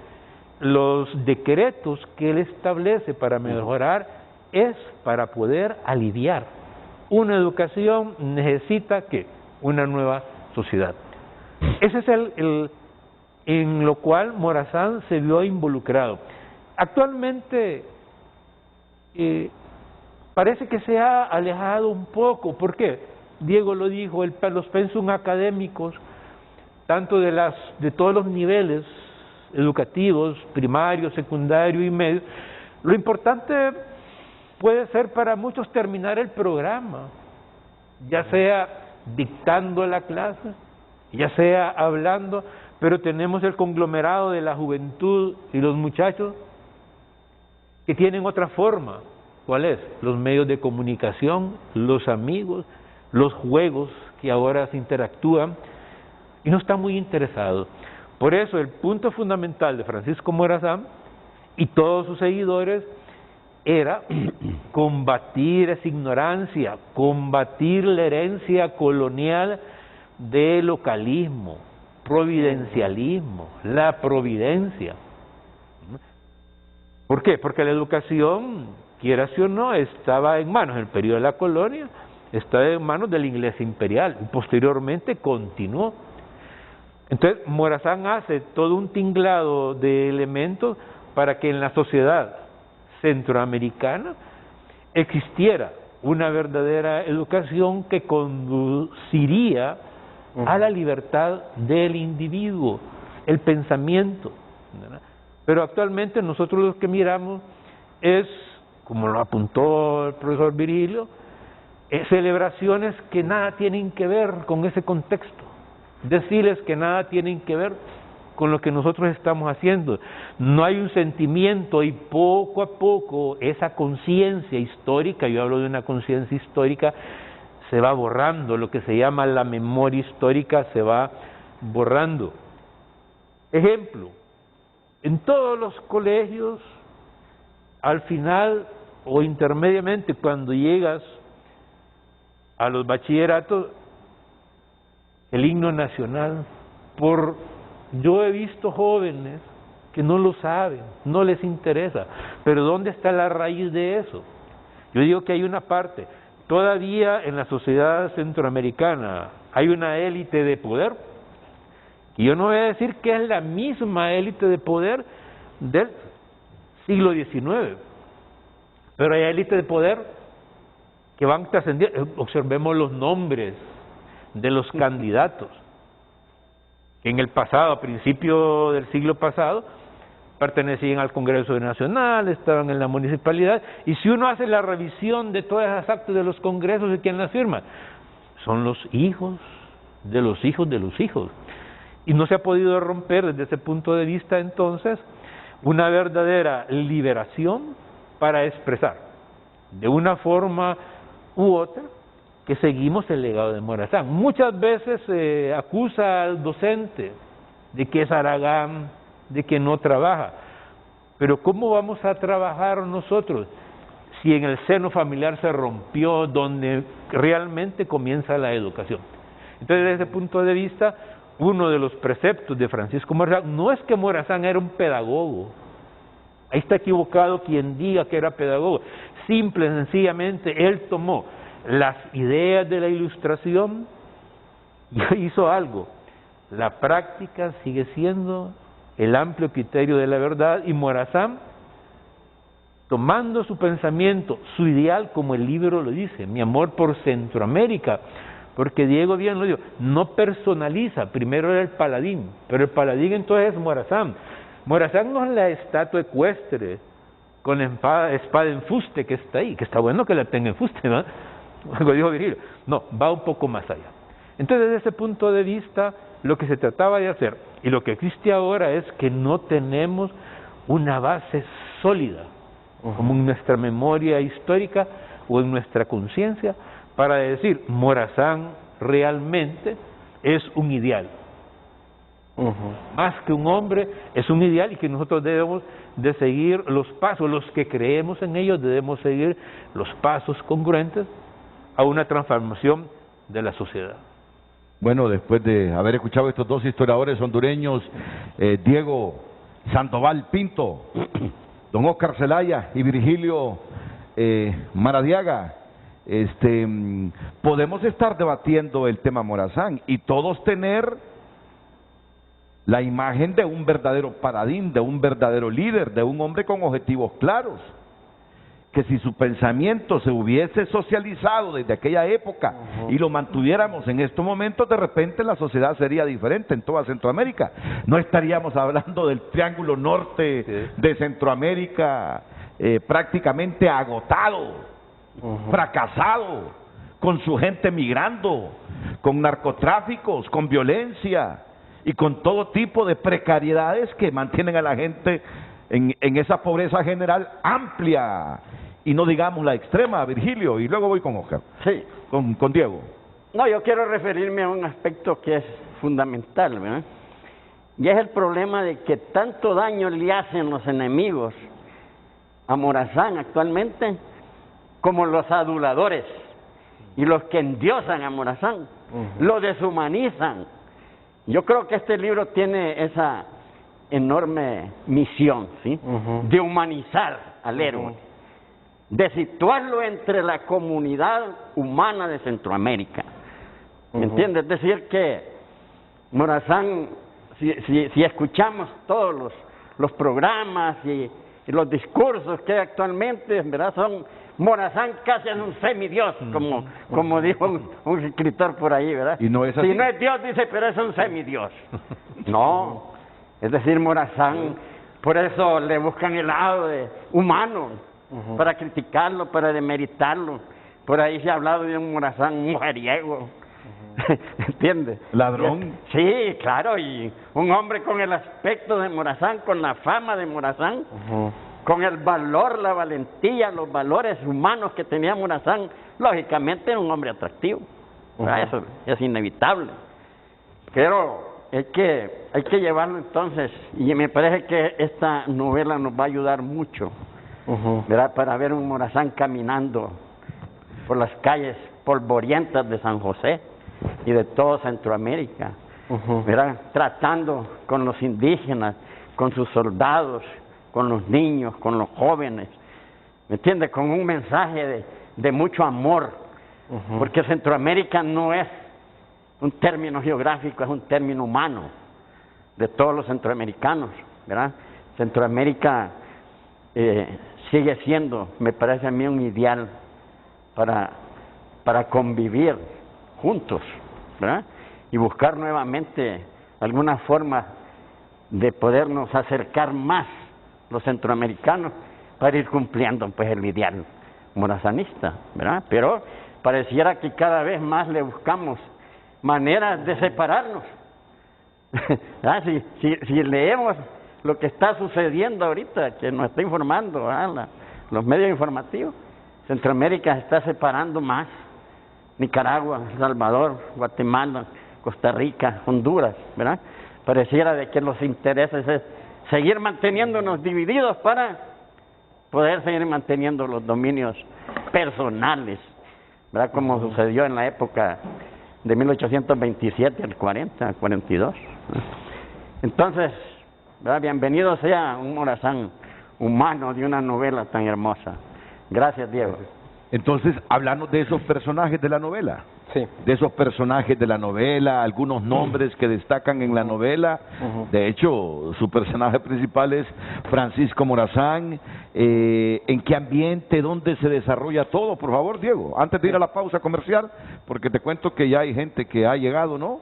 los decretos que él establece para mejorar es para poder aliviar. Una educación necesita ¿qué? Una nueva sociedad. Ese es en lo cual Morazán se vio involucrado. Actualmente parece que se ha alejado un poco. ¿Por qué? Diego lo dijo, los pensum académicos, tanto de todos los niveles educativos, primario, secundario y medio, lo importante puede ser para muchos terminar el programa, ya sea dictando la clase, ya sea hablando, pero tenemos el conglomerado de la juventud y los muchachos que tienen otra forma. ¿Cuál es? Los medios de comunicación, los amigos, los juegos que ahora se interactúan y no están muy interesados. Por eso el punto fundamental de Francisco Morazán y todos sus seguidores era combatir esa ignorancia, combatir la herencia colonial de localismo, providencialismo, la providencia. ¿Por qué? Porque la educación, quieras o no, estaba en manos, en el periodo de la colonia, estaba en manos de la Iglesia imperial y posteriormente continuó. Entonces Morazán hace todo un tinglado de elementos para que en la sociedad centroamericana existiera una verdadera educación que conduciría a la libertad del individuo, el pensamiento, ¿verdad? Pero actualmente nosotros lo que miramos es, como lo apuntó el profesor Virgilio, celebraciones que nada tienen que ver con ese contexto, desfiles que nada tienen que ver con lo que nosotros estamos haciendo. No hay un sentimiento y poco a poco esa conciencia histórica, yo hablo de una conciencia histórica, se va borrando, lo que se llama la memoria histórica se va borrando. Ejemplo, en todos los colegios, al final o intermediamente, cuando llegas a los bachilleratos, el himno nacional, yo he visto jóvenes que no lo saben, no les interesa, pero ¿dónde está la raíz de eso? Yo digo que hay una parte, todavía en la sociedad centroamericana hay una élite de poder, y yo no voy a decir que es la misma élite de poder del siglo XIX, pero hay élite de poder que van trascendiendo. Observemos los nombres de los candidatos que en el pasado, a principio del siglo pasado, pertenecían al Congreso Nacional, estaban en la municipalidad, y si uno hace la revisión de todas las actas de los congresos, ¿de quién las firma? Son los hijos de los hijos de los hijos. Y no se ha podido romper desde ese punto de vista entonces una verdadera liberación para expresar de una forma u otra que seguimos el legado de Morazán. Muchas veces se acusa al docente de que es haragán, de que no trabaja, pero ¿cómo vamos a trabajar nosotros si en el seno familiar se rompió donde realmente comienza la educación? Entonces, desde ese punto de vista, uno de los preceptos de Francisco Morazán no es que Morazán era un pedagogo, ahí está equivocado quien diga que era pedagogo, simple y sencillamente él tomó las ideas de la Ilustración y hizo algo. La práctica sigue siendo el amplio criterio de la verdad, y Morazán, tomando su pensamiento, su ideal, como el libro lo dice, mi amor por Centroamérica, porque Diego bien lo dijo, no personaliza, primero era el paladín, pero el paladín entonces es Morazán. Morazán no es la estatua ecuestre con la espada en fuste que está ahí, que está bueno que la tenga en fuste, ¿no? Lo dijo Virgilio. No, va un poco más allá. Entonces, desde ese punto de vista, lo que se trataba de hacer, y lo que existe ahora, es que no tenemos una base sólida, como en nuestra memoria histórica o en nuestra conciencia, para decir, Morazán realmente es un ideal. Más que un hombre, es un ideal, y que nosotros debemos de seguir los pasos, los que creemos en ellos debemos seguir los pasos congruentes a una transformación de la sociedad. Bueno, después de haber escuchado estos dos historiadores hondureños, Diego Sandoval Pinto, don Óscar Zelaya y Virgilio Maradiaga, podemos estar debatiendo el tema Morazán y todos tener la imagen de un verdadero paladín, de un verdadero líder, de un hombre con objetivos claros, que si su pensamiento se hubiese socializado desde aquella época y lo mantuviéramos en estos momentos, de repente la sociedad sería diferente en toda Centroamérica. No estaríamos hablando del triángulo norte de Centroamérica prácticamente agotado, fracasado, con su gente migrando, con narcotráficos, con violencia y con todo tipo de precariedades que mantienen a la gente en esa pobreza general amplia y no digamos la extrema, Virgilio, y luego voy con Oscar. Sí. Con Diego. No, yo quiero referirme a un aspecto que es fundamental, ¿verdad? Y es el problema de que tanto daño le hacen los enemigos a Morazán actualmente, como los aduladores y los que endiosan a Morazán, lo deshumanizan. Yo creo que este libro tiene esa enorme misión, ¿sí? De humanizar al héroe, de situarlo entre la comunidad humana de Centroamérica. ¿Me entiendes? Es decir, que Morazán, si escuchamos todos los programas y los discursos que actualmente, ¿verdad? Morazán casi es un semidios, como dijo un escritor por ahí, ¿verdad? Y no es así. Si no es Dios, dice, pero es un semidios. No, es decir, Morazán, por eso le buscan el lado de humano, para criticarlo, para demeritarlo. Por ahí se ha hablado de un Morazán mujeriego. ¿Entiendes? Ladrón. Sí, claro, y un hombre con el aspecto de Morazán, con la fama de Morazán, con el valor, la valentía, los valores humanos que tenía Morazán, lógicamente era un hombre atractivo. Eso es inevitable. Pero hay que llevarlo entonces, y me parece que esta novela nos va a ayudar mucho, ¿verdad? Para ver un Morazán caminando por las calles polvorientas de San José y de todo Centroamérica, ¿verdad? Tratando con los indígenas, con sus soldados, con los niños, con los jóvenes, ¿me entiendes? Con un mensaje de mucho amor, porque Centroamérica no es un término geográfico, es un término humano de todos los centroamericanos, ¿verdad? Centroamérica sigue siendo, me parece a mí, un ideal para convivir juntos, ¿verdad? Y buscar nuevamente alguna forma de podernos acercar más los centroamericanos para ir cumpliendo pues el ideal morazanista, ¿verdad? Pero pareciera que cada vez más le buscamos maneras de separarnos. Si leemos lo que está sucediendo ahorita, que nos está informando los medios informativos, Centroamérica se está separando más. Nicaragua, El Salvador, Guatemala, Costa Rica, Honduras, ¿verdad? Pareciera de que los intereses es seguir manteniéndonos divididos para poder seguir manteniendo los dominios personales, ¿verdad? Como sucedió en la época de 1827 al 40, al 42. Entonces, ¿verdad? Bienvenido sea un Morazán humano de una novela tan hermosa. Gracias, Diego. Entonces, hablamos de esos personajes de la novela. Sí. De esos personajes de la novela, algunos nombres que destacan en la novela. De hecho, su personaje principal es Francisco Morazán. ¿En qué ambiente, dónde se desarrolla todo? Por favor, Diego, antes de ir a la pausa comercial, porque te cuento que ya hay gente que ha llegado, ¿no?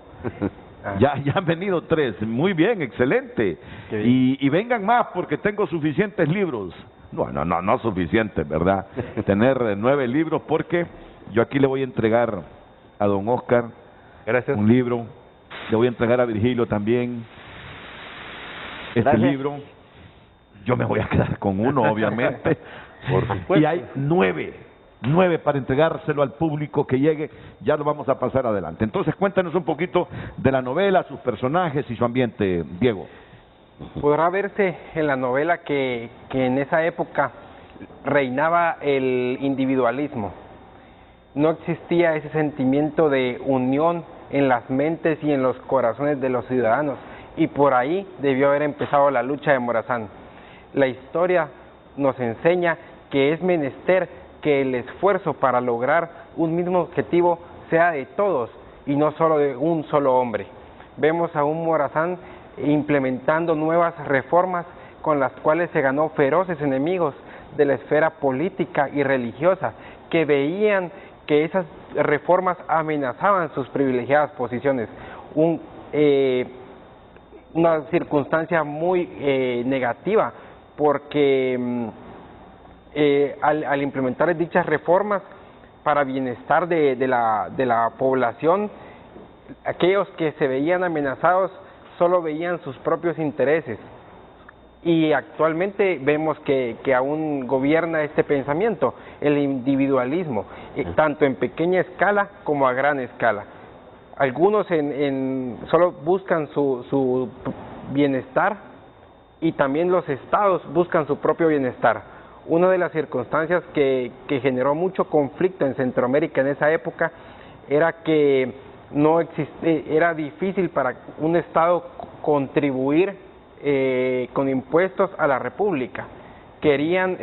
Ya han venido 3. Muy bien, excelente. Y vengan más porque tengo suficientes libros. No suficientes, ¿verdad? Tener 9 libros, porque yo aquí le voy a entregar a don Oscar un libro, le voy a entregar a Virgilio también este libro. Yo me voy a quedar con uno, obviamente. Por supuesto. Y hay 9 para entregárselo al público que llegue. Ya lo vamos a pasar adelante. Entonces, cuéntanos un poquito de la novela, sus personajes y su ambiente, Diego. Podrá verse en la novela que en esa época reinaba el individualismo. No existía ese sentimiento de unión en las mentes y en los corazones de los ciudadanos, y por ahí debió haber empezado la lucha de Morazán. La historia nos enseña que es menester que el esfuerzo para lograr un mismo objetivo sea de todos y no solo de un solo hombre. Vemos a un Morazán implementando nuevas reformas con las cuales se ganó feroces enemigos de la esfera política y religiosa, que veían que esas reformas amenazaban sus privilegiadas posiciones. Una circunstancia muy negativa, porque al implementar dichas reformas para bienestar de la población. Aquellos que se veían amenazados solo veían sus propios intereses. Y actualmente vemos que aún gobierna este pensamiento, el individualismo, tanto en pequeña escala como a gran escala. Algunos solo buscan su bienestar, y también los estados buscan su propio bienestar. Una de las circunstancias que generó mucho conflicto en Centroamérica en esa época era que era difícil para un estado contribuir con impuestos a la república. Querían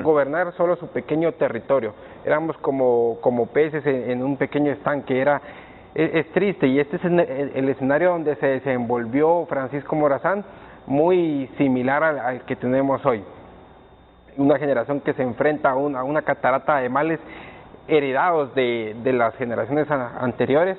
gobernar solo su pequeño territorio. Éramos como peces en un pequeño estanque. Es triste, y este es el escenario donde se desenvolvió Francisco Morazán, muy similar al que tenemos hoy. Una generación que se enfrenta a una catarata de males heredados de las generaciones anteriores.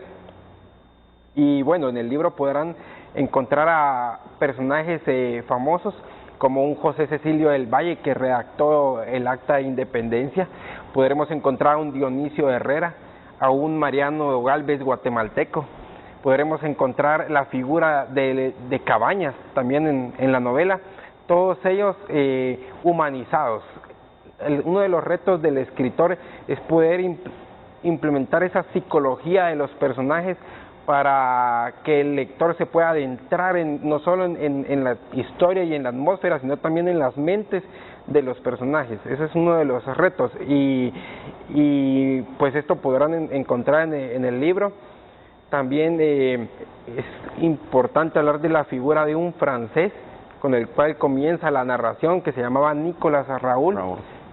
Y bueno, en el libro podrán encontrar a personajes famosos como un José Cecilio del Valle, que redactó el Acta de Independencia. Podremos encontrar a un Dionisio Herrera, a un Mariano Gálvez guatemalteco. Podremos encontrar la figura de Cabañas también en la novela, todos ellos humanizados. Uno de los retos del escritor es poder implementar esa psicología de los personajes para que el lector se pueda adentrar no solo en la historia y en la atmósfera, sino también en las mentes de los personajes. Ese es uno de los retos, y pues esto podrán encontrar en el libro. También es importante hablar de la figura de un francés con el cual comienza la narración, que se llamaba Nicolás Raúl,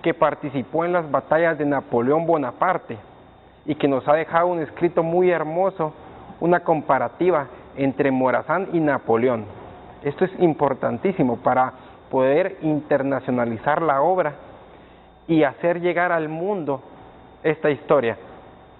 que participó en las batallas de Napoleón Bonaparte y que nos ha dejado un escrito muy hermoso, una comparativa entre Morazán y Napoleón. Esto es importantísimo para poder internacionalizar la obra y hacer llegar al mundo esta historia,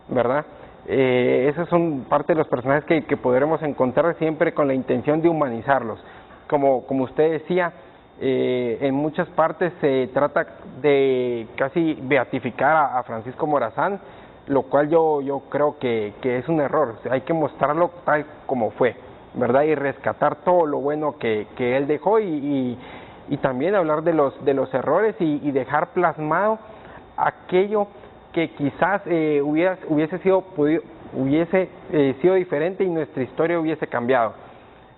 ¿verdad? Esos son parte de los personajes que podremos encontrar, siempre con la intención de humanizarlos. Como usted decía, en muchas partes se trata de casi beatificar a Francisco Morazán, lo cual yo creo que es un error. O sea, hay que mostrarlo tal como fue, ¿verdad? Y rescatar todo lo bueno que él dejó, y también hablar de los errores, y dejar plasmado aquello que quizás hubiese sido diferente y nuestra historia hubiese cambiado.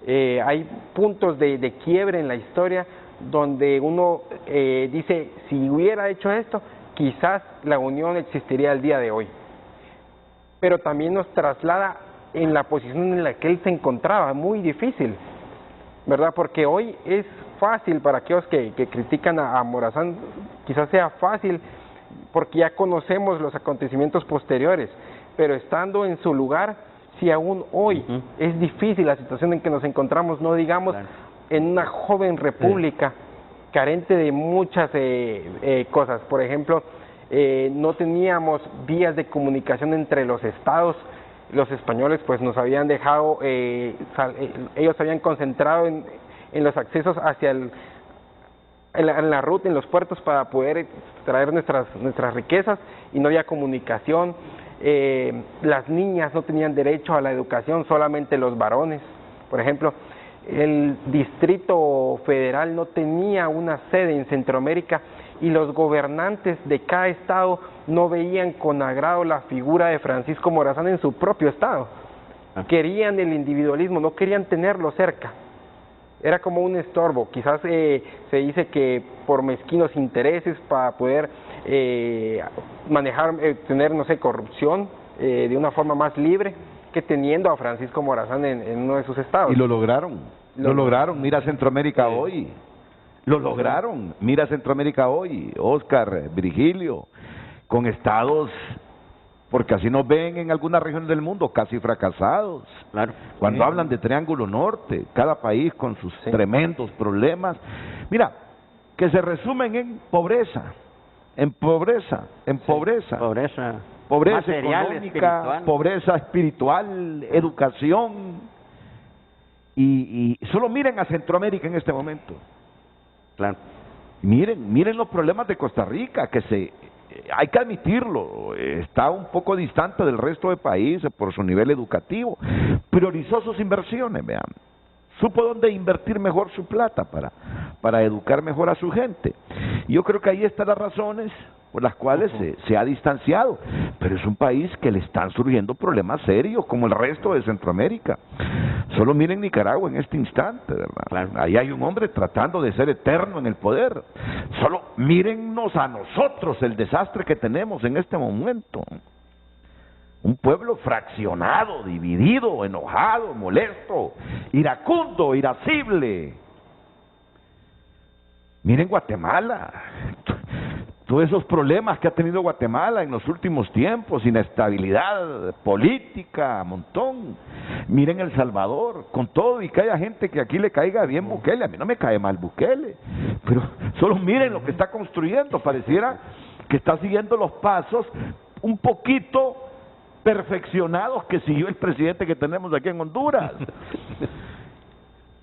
Hay puntos de quiebre en la historia donde uno dice, si hubiera hecho esto, quizás la unión existiría el día de hoy. Pero también nos traslada en la posición en la que él se encontraba, muy difícil, ¿verdad? Porque hoy es fácil para aquellos que critican a Morazán, quizás sea fácil porque ya conocemos los acontecimientos posteriores, pero estando en su lugar, si aún hoy es difícil la situación en que nos encontramos, no digamos en una joven república carente de muchas cosas. Por ejemplo, no teníamos vías de comunicación entre los estados. Los españoles pues nos habían dejado, ellos se habían concentrado en los accesos hacia en la ruta, en los puertos, para poder traer nuestras riquezas, y no había comunicación. Las niñas no tenían derecho a la educación, solamente los varones. Por ejemplo, el Distrito Federal no tenía una sede en Centroamérica, y los gobernantes de cada estado no veían con agrado la figura de Francisco Morazán en su propio estado. Querían el individualismo, no querían tenerlo cerca. Era como un estorbo. Quizás se dice que por mezquinos intereses, para poder manejar, tener, no sé, corrupción de una forma más libre, que teniendo a Francisco Morazán en uno de sus estados. Y lo lograron, lo lograron. Mira Centroamérica hoy, lo lograron. Mira Centroamérica hoy, Oscar, Virgilio, con estados, porque así nos ven en algunas regiones del mundo, casi fracasados. Claro. Cuando hablan de Triángulo Norte, cada país con sus tremendos problemas. Mira, que se resumen en pobreza, en pobreza, en pobreza. Pobreza material, económica, espiritual. pobreza espiritual, educación. Y solo miren a Centroamérica en este momento. Claro. Miren los problemas de Costa Rica, que se hay que admitirlo, está un poco distante del resto de países por su nivel educativo, priorizó sus inversiones, vean, supo dónde invertir mejor su plata para educar mejor a su gente. Yo creo que ahí están las razones por las cuales se ha distanciado, pero es un país que le están surgiendo problemas serios como el resto de Centroamérica. Solo miren Nicaragua en este instante, ¿verdad? Claro. Ahí hay un hombre tratando de ser eterno en el poder. Solo mírennos a nosotros el desastre que tenemos en este momento. Un pueblo fraccionado, dividido, enojado, molesto, iracundo, irascible. Miren Guatemala, todos esos problemas que ha tenido Guatemala en los últimos tiempos, inestabilidad política, montón. Miren El Salvador, con todo y que haya gente que aquí le caiga bien Bukele, a mí no me cae mal Bukele, pero solo miren lo que está construyendo, pareciera que está siguiendo los pasos un poquito perfeccionados que siguió el presidente que tenemos aquí en Honduras.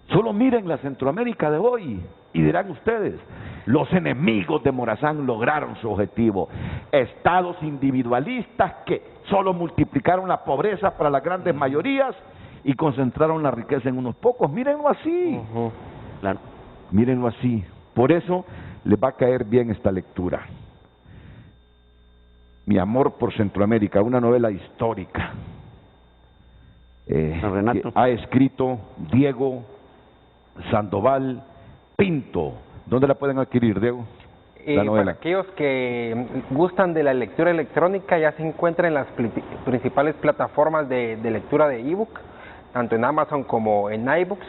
Solo miren la Centroamérica de hoy y dirán ustedes, los enemigos de Morazán lograron su objetivo. Estados individualistas que solo multiplicaron la pobreza para las grandes mayorías y concentraron la riqueza en unos pocos. Mírenlo así. Claro. Mírenlo así. Por eso les va a caer bien esta lectura. Mi amor por Centroamérica, una novela histórica. Que ha escrito Diego Sandoval Pinto. ¿Dónde la pueden adquirir, Diego? La novela. Para aquellos que gustan de la lectura electrónica, ya se encuentra en las principales plataformas de lectura de ebook, tanto en Amazon como en iBooks.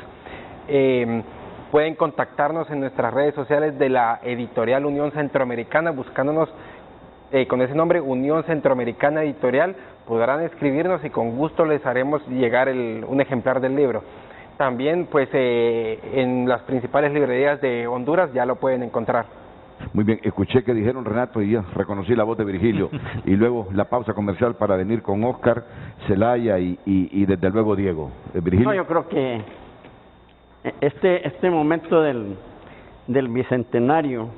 Pueden contactarnos en nuestras redes sociales de la editorial Unión Centroamericana, buscándonos con ese nombre, Unión Centroamericana Editorial. Podrán escribirnos y con gusto les haremos llegar un ejemplar del libro. También, pues, en las principales librerías de Honduras ya lo pueden encontrar. Muy bien, escuché que dijeron Renato y ya reconocí la voz de Virgilio. Y luego la pausa comercial para venir con Oscar, Celaya y desde luego Diego. Virgilio. No, yo creo que este momento del bicentenario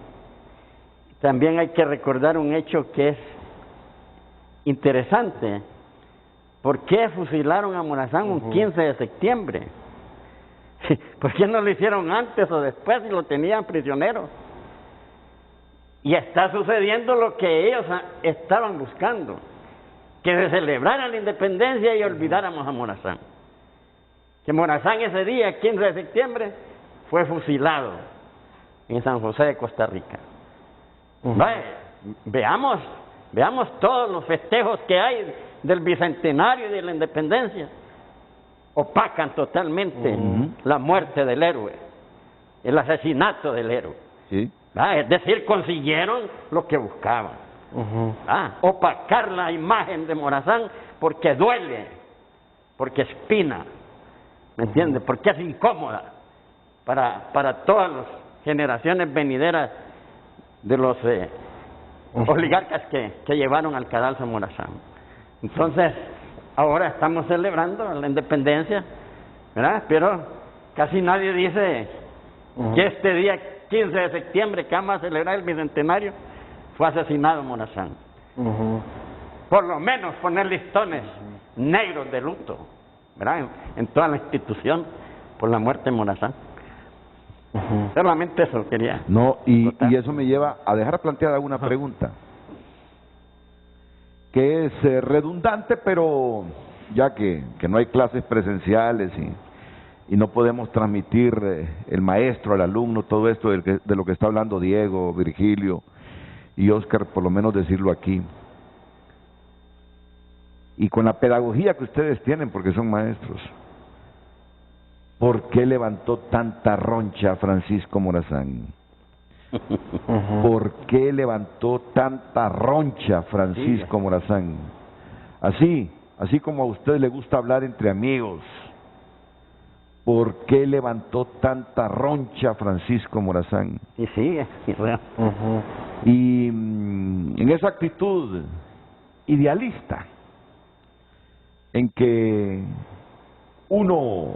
también hay que recordar un hecho que es interesante. ¿Por qué fusilaron a Morazán un 15 de septiembre? ¿Por qué no lo hicieron antes o después si lo tenían prisionero? Y está sucediendo lo que ellos estaban buscando, que se celebrara la independencia y olvidáramos a Morazán. Que Morazán ese día, 15 de septiembre, fue fusilado en San José de Costa Rica. Veamos todos los festejos que hay del bicentenario y de la independencia. Opacan totalmente la muerte del héroe, el asesinato del héroe. Sí. Es decir, consiguieron lo que buscaban. Opacar la imagen de Morazán porque duele, porque espina, ¿me entiendes? Porque es incómoda para todas las generaciones venideras de los oligarcas que llevaron al cadalso Morazán. Entonces, ahora estamos celebrando la independencia, ¿verdad? Pero casi nadie dice que este día 15 de septiembre, que vamos a celebrar el bicentenario, fue asesinado Morazán. Por lo menos poner listones negros de luto, ¿verdad? En toda la institución por la muerte de Morazán. Solamente eso quería. No, y eso me lleva a dejar planteada una pregunta que es redundante, pero ya que no hay clases presenciales y no podemos transmitir el maestro al alumno todo esto de lo que está hablando Diego, Virgilio y Oscar, por lo menos decirlo aquí. Y con la pedagogía que ustedes tienen, porque son maestros, ¿por qué levantó tanta roncha Francisco Morazán? ¿Por qué levantó tanta roncha Francisco Morazán? Así como a usted le gusta hablar entre amigos, ¿por qué levantó tanta roncha Francisco Morazán? Y sigue, Y en esa actitud idealista, en que uno,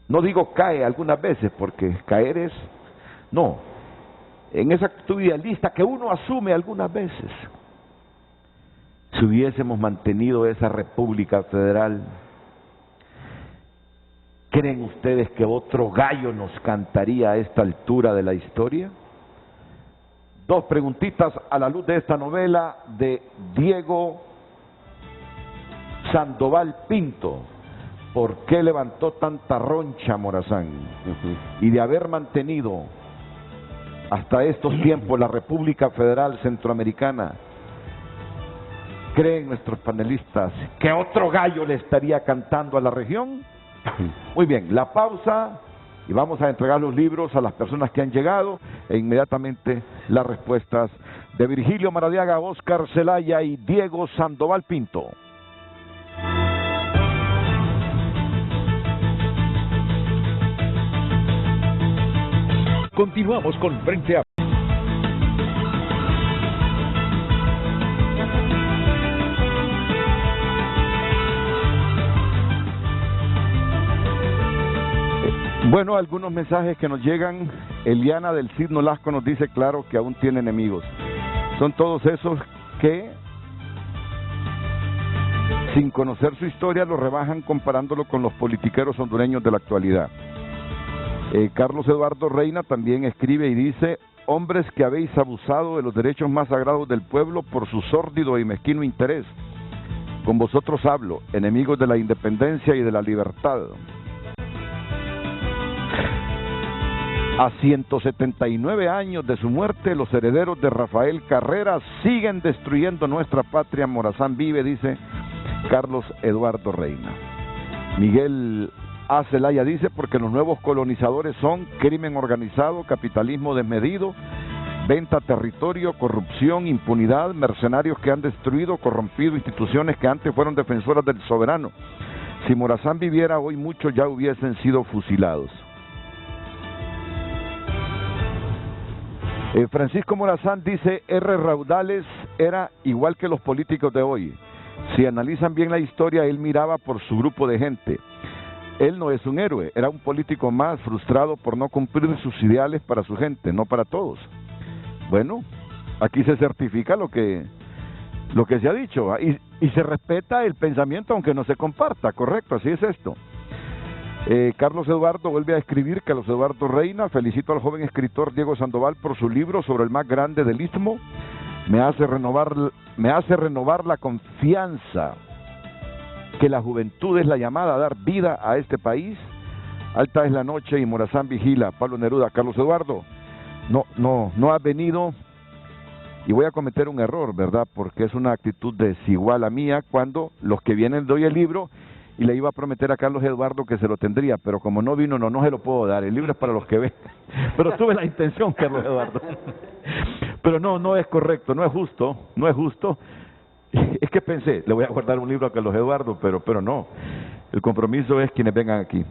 no digo cae algunas veces, porque caer es, no, en esa actitud idealista que uno asume algunas veces. Si hubiésemos mantenido esa República Federal, ¿creen ustedes que otro gallo nos cantaría a esta altura de la historia? Dos preguntitas a la luz de esta novela de Diego Sandoval Pinto. ¿Por qué levantó tanta roncha Morazán? Y de haber mantenido hasta estos tiempos la República Federal Centroamericana, ¿creen nuestros panelistas que otro gallo le estaría cantando a la región? Muy bien, la pausa y vamos a entregar los libros a las personas que han llegado e inmediatamente las respuestas de Virgilio Maradiaga, Óscar Zelaya y Diego Sandoval Pinto. Continuamos con Frente a... Bueno, algunos mensajes que nos llegan. Eliana del Cid Nolasco nos dice claro que aún tiene enemigos. Son todos esos que, sin conocer su historia, lo rebajan comparándolo con los politiqueros hondureños de la actualidad. Carlos Eduardo Reina también escribe y dice: hombres que habéis abusado de los derechos más sagrados del pueblo por su sórdido y mezquino interés. Con vosotros hablo, enemigos de la independencia y de la libertad. A 179 años de su muerte, los herederos de Rafael Carrera siguen destruyendo nuestra patria. Morazán vive, dice Carlos Eduardo Reina. Miguel A. Zelaya dice: porque los nuevos colonizadores son crimen organizado, capitalismo desmedido, venta a territorio, corrupción, impunidad, mercenarios que han destruido, corrompido instituciones que antes fueron defensoras del soberano. Si Morazán viviera hoy, muchos ya hubiesen sido fusilados. Francisco Morazán dice: R. Raudales era igual que los políticos de hoy. Si analizan bien la historia, él miraba por su grupo de gente. Él no es un héroe, era un político más frustrado por no cumplir sus ideales para su gente, no para todos. Bueno, aquí se certifica lo que se ha dicho, y se respeta el pensamiento aunque no se comparta, correcto, así es esto. Carlos Eduardo vuelve a escribir: Carlos Eduardo Reina, felicito al joven escritor Diego Sandoval por su libro sobre el más grande del Istmo. Me hace renovar la confianza que la juventud es la llamada a dar vida a este país. Alta es la noche y Morazán vigila. Pablo Neruda. Carlos Eduardo, no has venido, y voy a cometer un error, ¿verdad? Porque es una actitud desigual a mía cuando los que vienen doy el libro. Y le iba a prometer a Carlos Eduardo que se lo tendría, pero como no vino, no se lo puedo dar. El libro es para los que ven. Pero tuve la intención, Carlos Eduardo. Pero no es correcto, no es justo. Es que pensé, le voy a guardar un libro a Carlos Eduardo, pero no. El compromiso es quienes vengan aquí.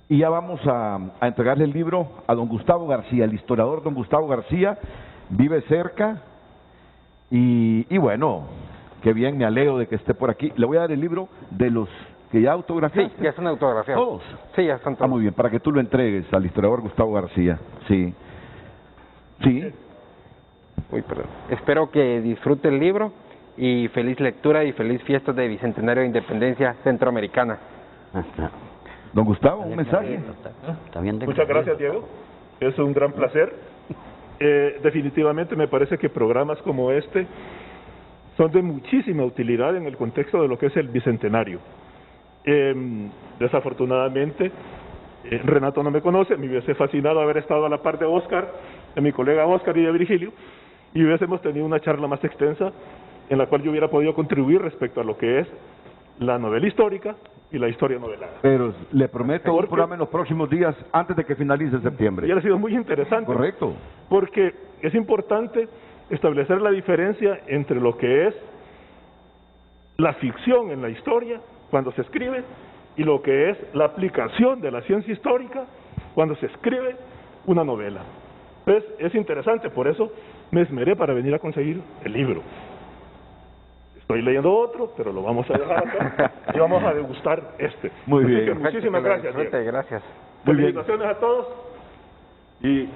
Y ya vamos a entregarle el libro a don Gustavo García, el historiador don Gustavo García. Vive cerca y bueno, qué bien, me alegro de que esté por aquí. Le voy a dar el libro de los que ya autografiaste. Sí, ya están autografiados. ¿Todos? Sí, ya están todos. Muy bien, para que tú lo entregues al historiador Gustavo García. Sí. Uy, perdón. Espero que disfrute el libro y feliz lectura y feliz fiesta de Bicentenario de Independencia Centroamericana. Don Gustavo, un mensaje. Muchas gracias, Diego. Es un gran placer. Definitivamente me parece que programas como este son de muchísima utilidad en el contexto de lo que es el Bicentenario. Desafortunadamente, Renato no me conoce, me hubiese fascinado haber estado a la par de Óscar, de mi colega Óscar y de Virgilio, y hubiésemos tenido una charla más extensa en la cual yo hubiera podido contribuir respecto a lo que es la novela histórica y la historia novelada. Pero le prometo un programa en los próximos días antes de que finalice septiembre. Y ha sido muy interesante. Correcto. Porque es importante establecer la diferencia entre lo que es la ficción en la historia cuando se escribe y lo que es la aplicación de la ciencia histórica cuando se escribe una novela. Pues es interesante, por eso me esmeré para venir a conseguir el libro. Estoy leyendo otro, pero lo vamos a dejar acá y vamos a degustar este. Muy bien. Así que muchísimas gracias. Gracias. Felicitaciones a todos y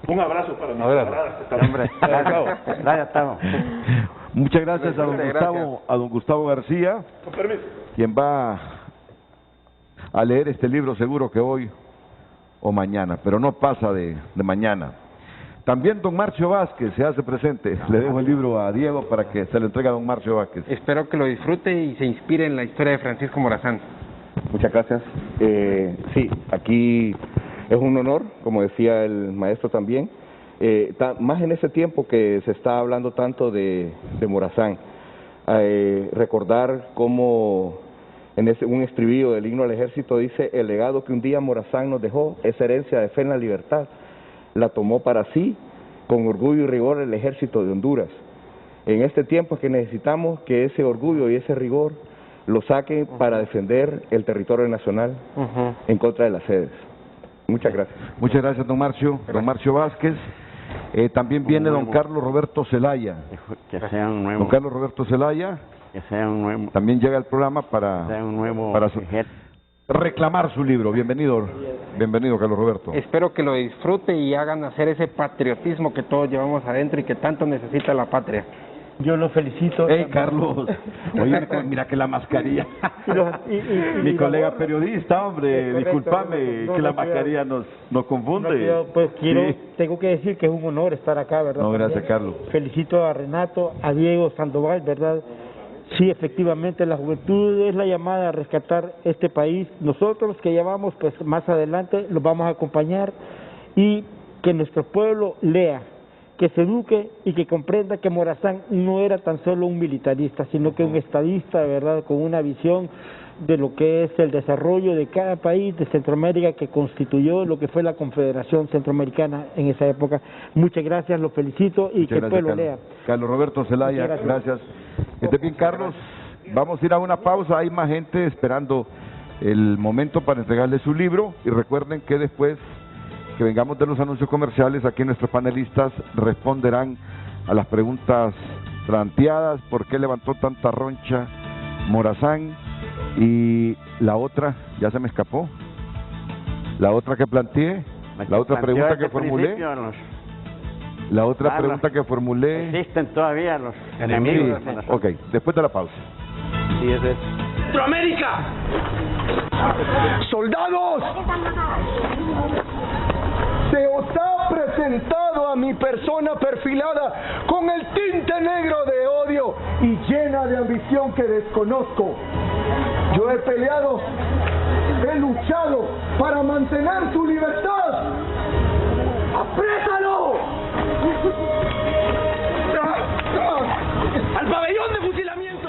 Un abrazo para mis Abrazo. camaradas que están- Hombre, gracias, Tavo. Muchas gracias a don Gracias. Gustavo, a don Gustavo García, Con permiso. quien va a leer este libro seguro que hoy o mañana, pero no pasa de mañana. También don Marcio Vázquez se hace presente. Le dejo el libro a Diego para que se lo entregue a don Marcio Vázquez. Espero que lo disfrute y se inspire en la historia de Francisco Morazán. Muchas gracias. Sí, aquí es un honor, como decía el maestro también, más en ese tiempo que se está hablando tanto de Morazán. Recordar cómo en un estribillo del himno al ejército dice: el legado que un día Morazán nos dejó, esa herencia de fe en la libertad, la tomó para sí con orgullo y rigor el ejército de Honduras. En este tiempo es que necesitamos que ese orgullo y ese rigor lo saquen para defender el territorio nacional en contra de las sedes. Muchas gracias. Muchas gracias, don Marcio. Don Marcio Vázquez. También viene don Carlos Roberto Zelaya. Que sea un nuevo. Don Carlos Roberto Zelaya Que sea un nuevo. también llega al programa Sea para un nuevo. reclamar su libro. Bienvenido, bienvenido Carlos Roberto. Espero que lo disfrute y hagan nacer ese patriotismo que todos llevamos adentro y que tanto necesita la patria. Yo lo felicito. Hey, Carlos, oye, mira que la mascarilla. Mi colega periodista, hombre, discúlpame, que la mascarilla nos confunde. Pues Sí. tengo que decir que es un honor estar acá, ¿verdad? No, gracias, Carlos. Felicito a Renato, a Diego Sandoval, ¿verdad? Sí, efectivamente, la juventud es la llamada a rescatar este país. Nosotros que llevamos, pues más adelante los vamos a acompañar, y que nuestro pueblo lea, que se eduque y que comprenda que Morazán no era tan solo un militarista, sino que un estadista, ¿verdad?, con una visión de lo que es el desarrollo de cada país de Centroamérica, que constituyó lo que fue la Confederación Centroamericana en esa época. Muchas gracias, lo felicito y Muchas que el gracias, pueblo lea. Carlos Roberto Zelaya, Muchas gracias. Que esté bien, Carlos. Vamos a ir a una pausa. Hay más gente esperando el momento para entregarle su libro. Y recuerden que después que vengamos de los anuncios comerciales, aquí nuestros panelistas responderán a las preguntas planteadas: ¿por qué levantó tanta roncha Morazán? Y la otra, ya se me escapó, la otra que planteé, la otra pregunta que formulé, la otra pregunta que formulé. Existen todavía los enemigos. Sí, ok, después de la pausa. Sí, ese es. ¡Centroamérica! ¡Soldados! Se os ha presentado a mi persona perfilada con el tinte negro de odio y llena de ambición que desconozco. Yo he peleado, he luchado para mantener su libertad. ¡Aprésalo! ¡Al pabellón de fusilamiento!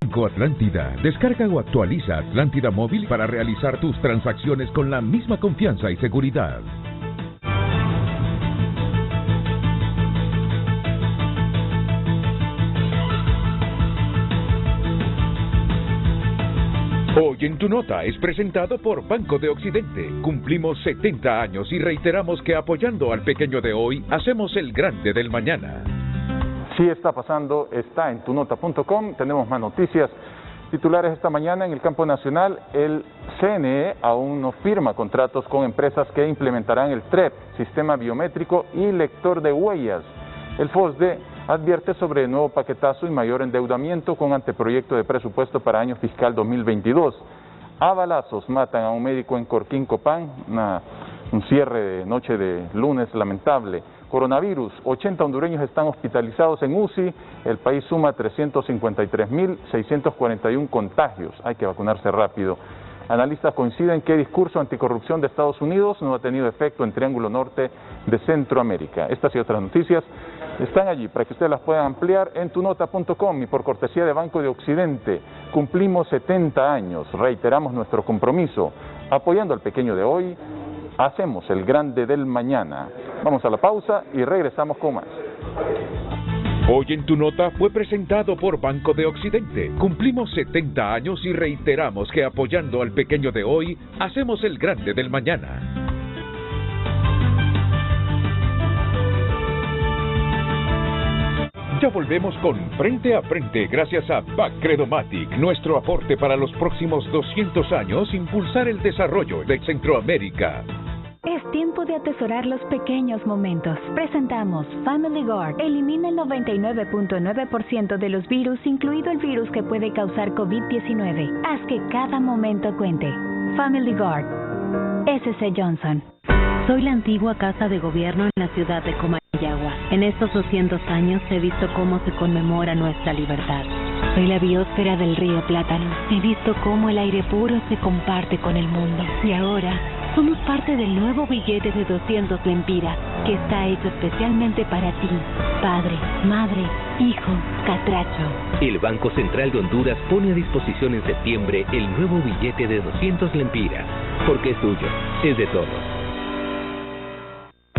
Banco Atlántida. Descarga o actualiza Atlántida Móvil para realizar tus transacciones con la misma confianza y seguridad. Hoy en tu nota es presentado por Banco de Occidente. Cumplimos 70 años y reiteramos que apoyando al pequeño de hoy, hacemos el grande del mañana. Sí está pasando, está en tunota.com, tenemos más noticias. Titulares esta mañana en el campo nacional: el CNE aún no firma contratos con empresas que implementarán el TREP, sistema biométrico y lector de huellas. El FOSDE advierte sobre el nuevo paquetazo y mayor endeudamiento con anteproyecto de presupuesto para año fiscal 2022. A balazos matan a un médico en Corquín, Copán, un cierre de noche de lunes lamentable. Coronavirus, 80 hondureños están hospitalizados en UCI, el país suma 353.641 contagios, hay que vacunarse rápido. Analistas coinciden que el discurso anticorrupción de Estados Unidos no ha tenido efecto en Triángulo Norte de Centroamérica. Estas y otras noticias están allí para que ustedes las puedan ampliar en tunota.com y por cortesía de Banco de Occidente. Cumplimos 70 años, reiteramos nuestro compromiso, apoyando al pequeño de hoy, hacemos el grande del mañana. Vamos a la pausa y regresamos con más. Hoy en tu nota fue presentado por Banco de Occidente. Cumplimos 70 años y reiteramos que apoyando al pequeño de hoy, hacemos el grande del mañana. Ya volvemos con Frente a Frente gracias a Bacredomatic. Nuestro aporte para los próximos 200 años, impulsar el desarrollo de Centroamérica. Es tiempo de atesorar los pequeños momentos. Presentamos Family Guard. Elimina el 99.9% de los virus, incluido el virus que puede causar COVID-19. Haz que cada momento cuente. Family Guard. S.C. Johnson. Soy la antigua casa de gobierno en la ciudad de Comayagua. En estos 200 años he visto cómo se conmemora nuestra libertad. Soy la biosfera del río Plátano. He visto cómo el aire puro se comparte con el mundo. Y ahora somos parte del nuevo billete de 200 lempiras, que está hecho especialmente para ti, padre, madre, hijo, catracho. El Banco Central de Honduras pone a disposición en septiembre el nuevo billete de 200 lempiras, porque es tuyo, es de todos.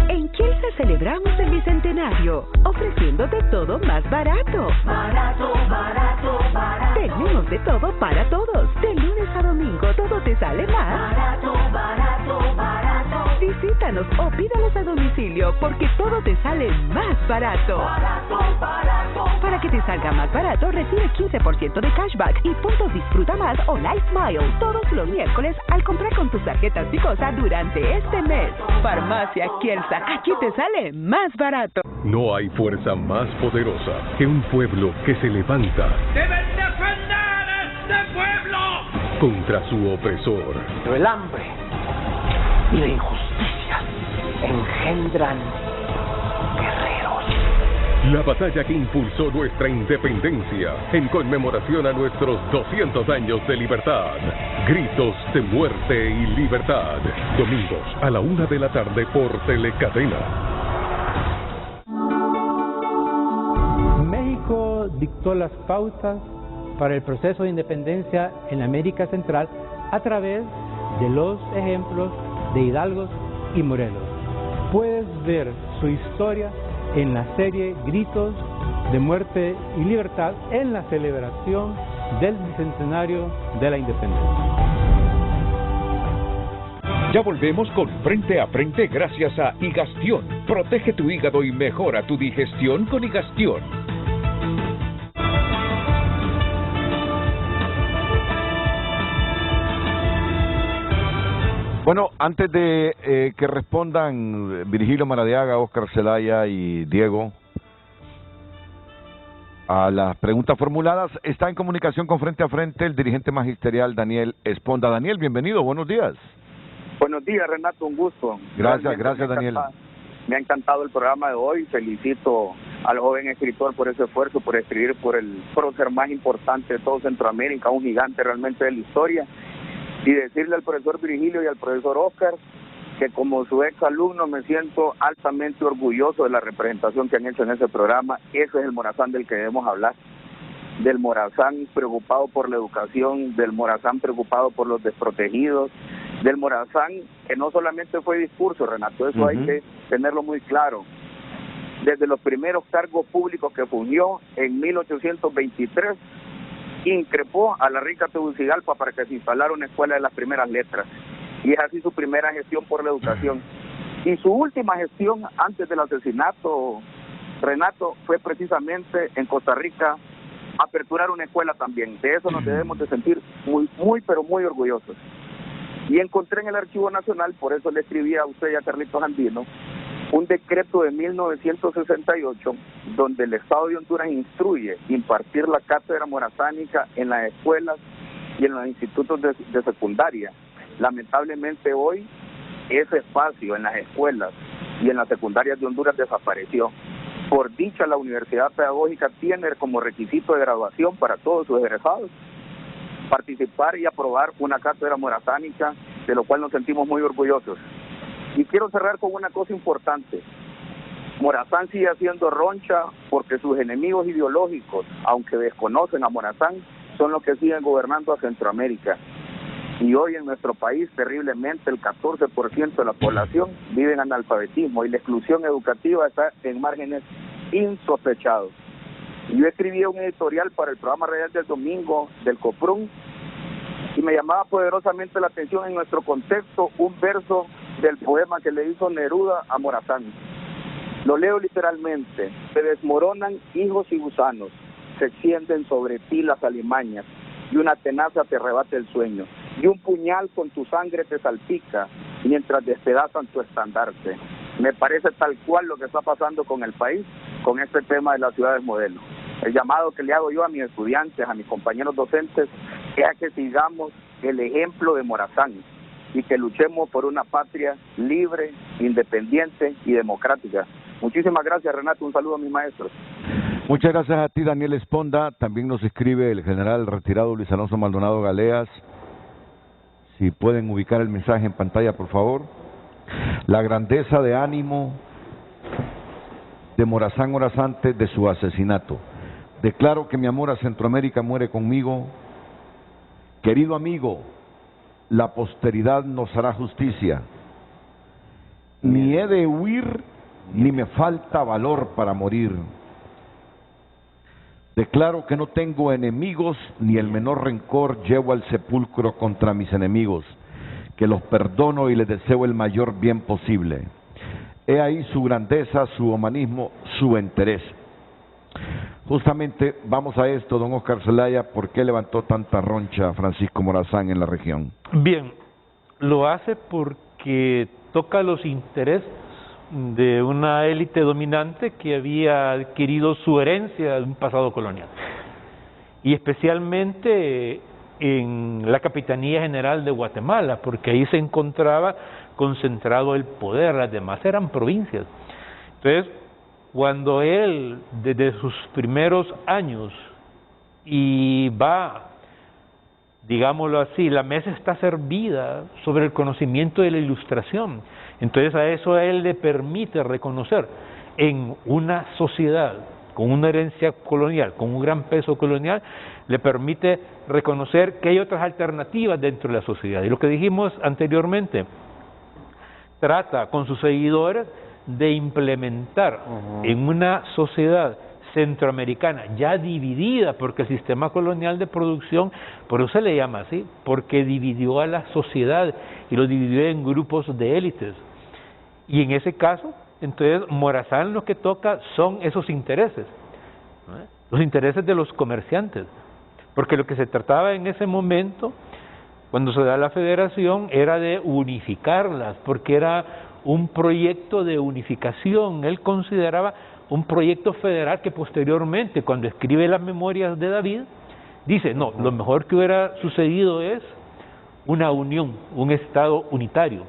En Kielsa celebramos el Bicentenario, ofreciéndote todo más barato. Barato, barato, barato. Tenemos de todo para todos. De lunes a domingo todo te sale más. Barato, barato, barato. Visítanos o pídalos a domicilio porque todo te sale más barato. Barato, barato. Para que te salga más barato, recibe 15% de cashback y puntos Disfruta Más o Life Smile todos los miércoles al comprar con tus tarjetas Picosa durante este mes. Farmacia Kielsa, aquí te sale más barato. No hay fuerza más poderosa que un pueblo que se levanta. ¡Deben defender este pueblo! Contra su opresor. Pero el hambre y la injusticia engendran guerreros. La batalla que impulsó nuestra independencia en conmemoración a nuestros 200 años de libertad. Gritos de muerte y libertad. Domingos a la 1 de la tarde por Telecadena. México dictó las pautas para el proceso de independencia en América Central a través de los ejemplos de Hidalgo y Morelos. Puedes ver su historia en la serie Gritos de Muerte y Libertad en la celebración del bicentenario de la independencia. Ya volvemos con Frente a Frente gracias a Higastión. Protege tu hígado y mejora tu digestión con Higastión. Bueno, antes de que respondan Virgilio Maradiaga, Óscar Zelaya y Diego a las preguntas formuladas, está en comunicación con Frente a Frente el dirigente magisterial Daniel Esponda. Daniel, bienvenido, buenos días. Buenos días, Renato, un gusto. Gracias, Daniel. Me ha encantado el programa de hoy. Felicito al joven escritor por ese esfuerzo, por escribir por el prócer más importante de todo Centroamérica, un gigante realmente de la historia. Y decirle al profesor Virgilio y al profesor Óscar que como su ex alumno me siento altamente orgulloso de la representación que han hecho en ese programa. Ese es el Morazán del que debemos hablar, del Morazán preocupado por la educación, del Morazán preocupado por los desprotegidos, del Morazán que no solamente fue discurso, Renato, eso hay que tenerlo muy claro. Desde los primeros cargos públicos que fungió en 1823, increpó a la rica Tegucigalpa para que se instalara una escuela de las primeras letras, y es así su primera gestión por la educación. Y su última gestión antes del asesinato, Renato, fue precisamente en Costa Rica aperturar una escuela también. De eso nos debemos de sentir pero muy orgullosos. Y encontré en el Archivo Nacional, por eso le escribí a usted y a Carlitos Andino, un decreto de 1968 donde el Estado de Honduras instruye impartir la cátedra morazánica en las escuelas y en los institutos de secundaria. Lamentablemente hoy ese espacio en las escuelas y en las secundarias de Honduras desapareció. Por dicha, la Universidad Pedagógica tiene como requisito de graduación para todos sus egresados participar y aprobar una cátedra morazánica, de lo cual nos sentimos muy orgullosos. Y quiero cerrar con una cosa importante. Morazán sigue haciendo roncha porque sus enemigos ideológicos, aunque desconocen a Morazán, son los que siguen gobernando a Centroamérica. Y hoy en nuestro país, terriblemente, el 14% de la población vive en analfabetismo y la exclusión educativa está en márgenes insospechados. Yo escribí un editorial para el programa radial del domingo del COPRUN y me llamaba poderosamente la atención en nuestro contexto un verso del poema que le hizo Neruda a Morazán. Lo leo literalmente: se desmoronan hijos y gusanos, se extienden sobre ti las alimañas, y una tenaza te arrebata el sueño, y un puñal con tu sangre te salpica, mientras despedazan tu estandarte. Me parece tal cual lo que está pasando con el país, con este tema de las ciudades modelo. El llamado que le hago yo a mis estudiantes, a mis compañeros docentes, es a que sigamos el ejemplo de Morazán y que luchemos por una patria libre, independiente y democrática. Muchísimas gracias, Renato. Un saludo a mis maestros. Muchas gracias a ti, Daniel Esponda. También nos escribe el general retirado Luis Alonso Maldonado Galeas. Si pueden ubicar el mensaje en pantalla, por favor. La grandeza de ánimo de Morazán horas antes de su asesinato. Declaro que mi amor a Centroamérica muere conmigo. Querido amigo, la posteridad nos hará justicia. Ni he de huir, ni me falta valor para morir. Declaro que no tengo enemigos, ni el menor rencor llevo al sepulcro contra mis enemigos, que los perdono y les deseo el mayor bien posible. He ahí su grandeza, su humanismo, su interés. Justamente vamos a esto, don Oscar Zelaya. ¿Por qué levantó tanta roncha Francisco Morazán en la región? Bien, lo hace porque toca los intereses de una élite dominante que había adquirido su herencia de un pasado colonial, y especialmente en la Capitanía General de Guatemala, porque ahí se encontraba concentrado el poder, las demás eran provincias. Entonces, cuando él, desde sus primeros años, y va, digámoslo así, la mesa está servida sobre el conocimiento de la Ilustración, entonces a eso a él le permite reconocer en una sociedad con una herencia colonial, con un gran peso colonial, le permite reconocer que hay otras alternativas dentro de la sociedad. Y lo que dijimos anteriormente, trata con sus seguidores de implementar en una sociedad centroamericana ya dividida, porque el sistema colonial de producción, por eso se le llama así, porque dividió a la sociedad y lo dividió en grupos de élites. Y en ese caso, entonces Morazán lo que toca son esos intereses, ¿no? Los intereses de los comerciantes, porque lo que se trataba en ese momento, cuando se da la federación, era de unificarlas, porque era un proyecto de unificación. Él consideraba un proyecto federal que posteriormente, cuando escribe las memorias de David, dice, no, lo mejor que hubiera sucedido es una unión, un estado unitario,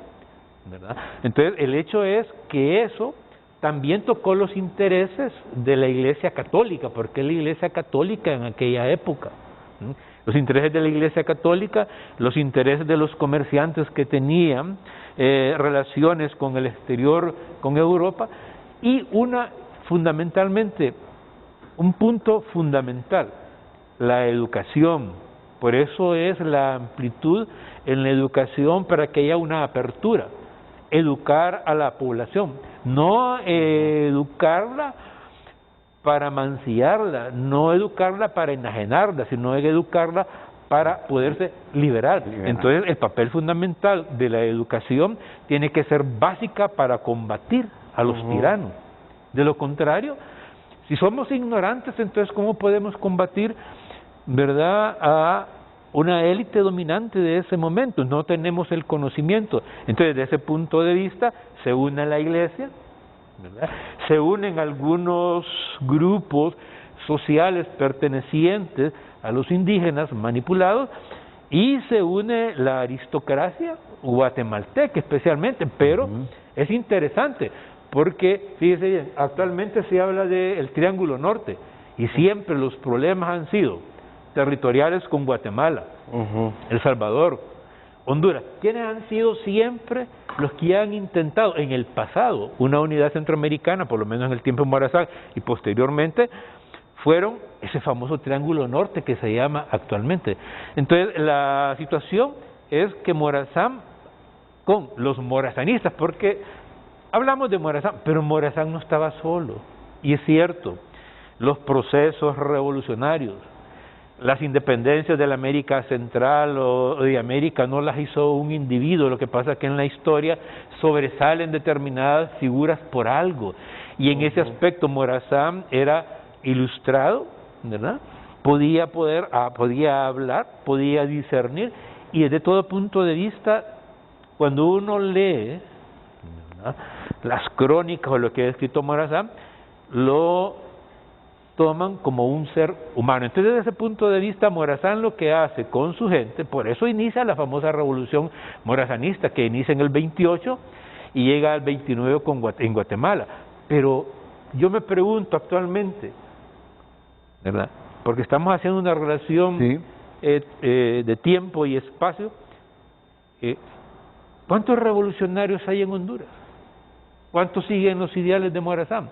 ¿verdad? Entonces, el hecho es que eso también tocó los intereses de la Iglesia Católica, porque la Iglesia Católica en aquella época, ¿no? Los intereses de la Iglesia Católica, los intereses de los comerciantes que tenían relaciones con el exterior, con Europa, y fundamentalmente, un punto fundamental, la educación. Por eso es la amplitud en la educación, para que haya una apertura. Educar a la población, no educarla para mancillarla, no educarla para enajenarla, sino educarla para poderse liberar. Entonces, el papel fundamental de la educación tiene que ser básica para combatir a los tiranos. De lo contrario, si somos ignorantes, entonces ¿cómo podemos combatir, verdad, a una élite dominante de ese momento? No tenemos el conocimiento. Entonces, desde ese punto de vista, se une la Iglesia, ¿verdad? Se unen algunos grupos sociales pertenecientes a los indígenas manipulados, y se une la aristocracia guatemalteca especialmente. Pero es interesante, porque, fíjese bien, actualmente se habla del Triángulo Norte, y siempre los problemas han sido territoriales con Guatemala, El Salvador, Honduras. ¿Quiénes han sido siempre los que han intentado en el pasado una unidad centroamericana, por lo menos en el tiempo de Morazán y posteriormente? Fueron ese famoso Triángulo Norte que se llama actualmente. Entonces, la situación es que Morazán, con los morazanistas, porque hablamos de Morazán, pero Morazán no estaba solo, y es cierto, los procesos revolucionarios, las independencias de la América Central o de América no las hizo un individuo. Lo que pasa es que en la historia sobresalen determinadas figuras por algo, Y en ese aspecto Morazán era ilustrado, ¿verdad? Podía hablar, podía discernir, y desde todo punto de vista, cuando uno lee, ¿verdad?, las crónicas o lo que ha escrito Morazán, lo toman como un ser humano. Entonces, desde ese punto de vista, Morazán lo que hace con su gente, por eso inicia la famosa revolución morazanista, que inicia en el 28 y llega al 29 en Guatemala. Pero yo me pregunto actualmente, ¿verdad?, porque estamos haciendo una relación de tiempo y espacio, ¿cuántos revolucionarios hay en Honduras? ¿Cuántos siguen los ideales de Morazán?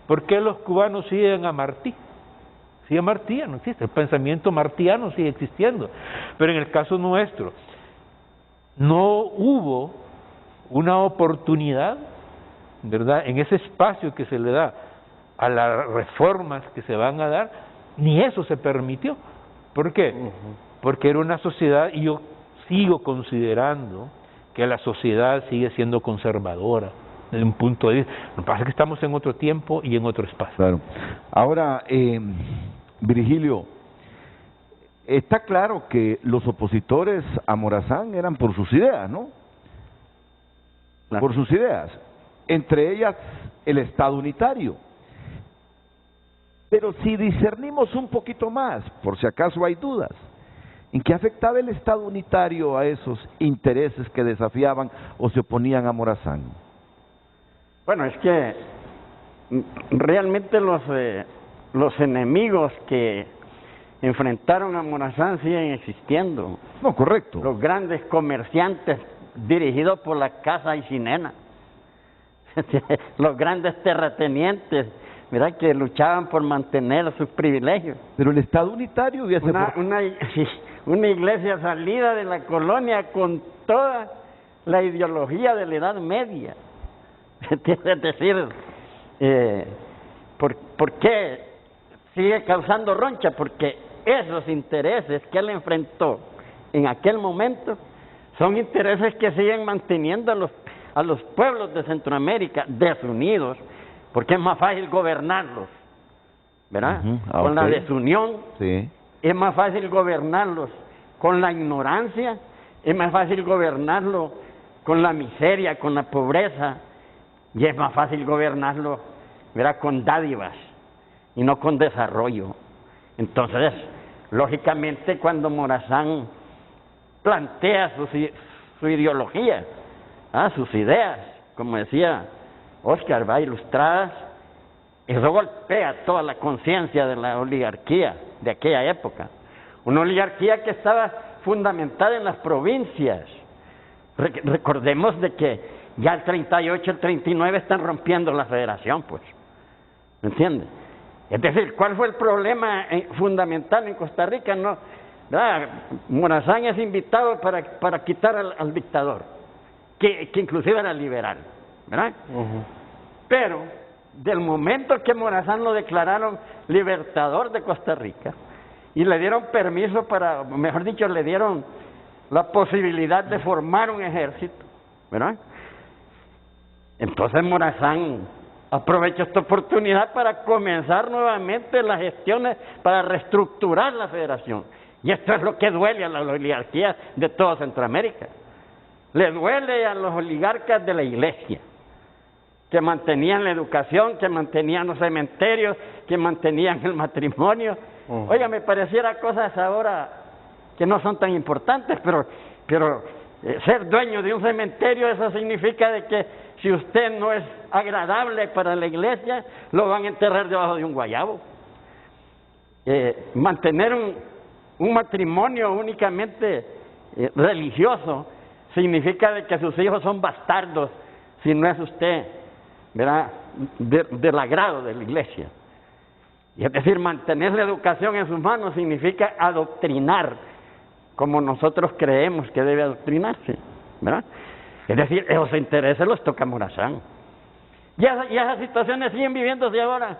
¿Por qué los cubanos siguen a Martí? Si a Martí ya no existe, el pensamiento martiano sigue existiendo. Pero en el caso nuestro, no hubo una oportunidad, ¿verdad?, en ese espacio que se le da a las reformas que se van a dar, ni eso se permitió. ¿Por qué? Porque era una sociedad, y yo sigo considerando que la sociedad sigue siendo conservadora desde un punto de vista. Lo que pasa es que estamos en otro tiempo y en otro espacio. Claro. Ahora, Virgilio, está claro que los opositores a Morazán eran por sus ideas, ¿no? Por sus ideas, entre ellas el Estado unitario. Pero si discernimos un poquito más, por si acaso hay dudas, ¿en qué afectaba el Estado unitario a esos intereses que desafiaban o se oponían a Morazán? Bueno, es que realmente los enemigos que enfrentaron a Morazán siguen existiendo. No, correcto. Los grandes comerciantes dirigidos por la Casa Aycinena, los grandes terratenientes, mira, que luchaban por mantener sus privilegios. Pero el Estado unitario hubiese... Una iglesia salida de la colonia con toda la ideología de la Edad Media. Es decir, ¿por qué sigue causando roncha? Porque esos intereses que él enfrentó en aquel momento son intereses que siguen manteniendo a los pueblos de Centroamérica desunidos, porque es más fácil gobernarlos, ¿verdad? Con la desunión, es más fácil gobernarlos con la ignorancia, es más fácil gobernarlo con la miseria, con la pobreza, y es más fácil gobernarlo, ¿verdad?, con dádivas y no con desarrollo. Entonces, lógicamente, cuando Morazán plantea su ideología, sus ideas, como decía Oscar, va ilustradas, eso golpea toda la conciencia de la oligarquía de aquella época. Una oligarquía que estaba fundamentada en las provincias. Recordemos de que ya el 38, el 39 están rompiendo la federación, pues. ¿Me entiendes? Es decir, ¿cuál fue el problema fundamental en Costa Rica? No, Morazán es invitado para quitar al dictador, que inclusive era liberal, ¿verdad? Pero del momento que Morazán lo declararon libertador de Costa Rica y le dieron permiso para, mejor dicho, le dieron la posibilidad de formar un ejército, ¿verdad? Entonces Morazán aprovecha esta oportunidad para comenzar nuevamente las gestiones para reestructurar la federación. Y esto es lo que duele a la oligarquía de toda Centroamérica. Le duele a los oligarcas de la iglesia, que mantenían la educación, que mantenían los cementerios, que mantenían el matrimonio. Oiga, me pareciera cosas ahora que no son tan importantes, pero ser dueño de un cementerio, eso significa de que si usted no es agradable para la iglesia, lo van a enterrar debajo de un guayabo. Mantener un matrimonio únicamente religioso significa de que sus hijos son bastardos si no es usted, ¿verdad?, del agrado de la iglesia. Y es decir, mantener la educación en sus manos significa adoctrinar como nosotros creemos que debe adoctrinarse, ¿verdad? Es decir, esos intereses los toca Morazán. Y esas situaciones siguen viviéndose ahora.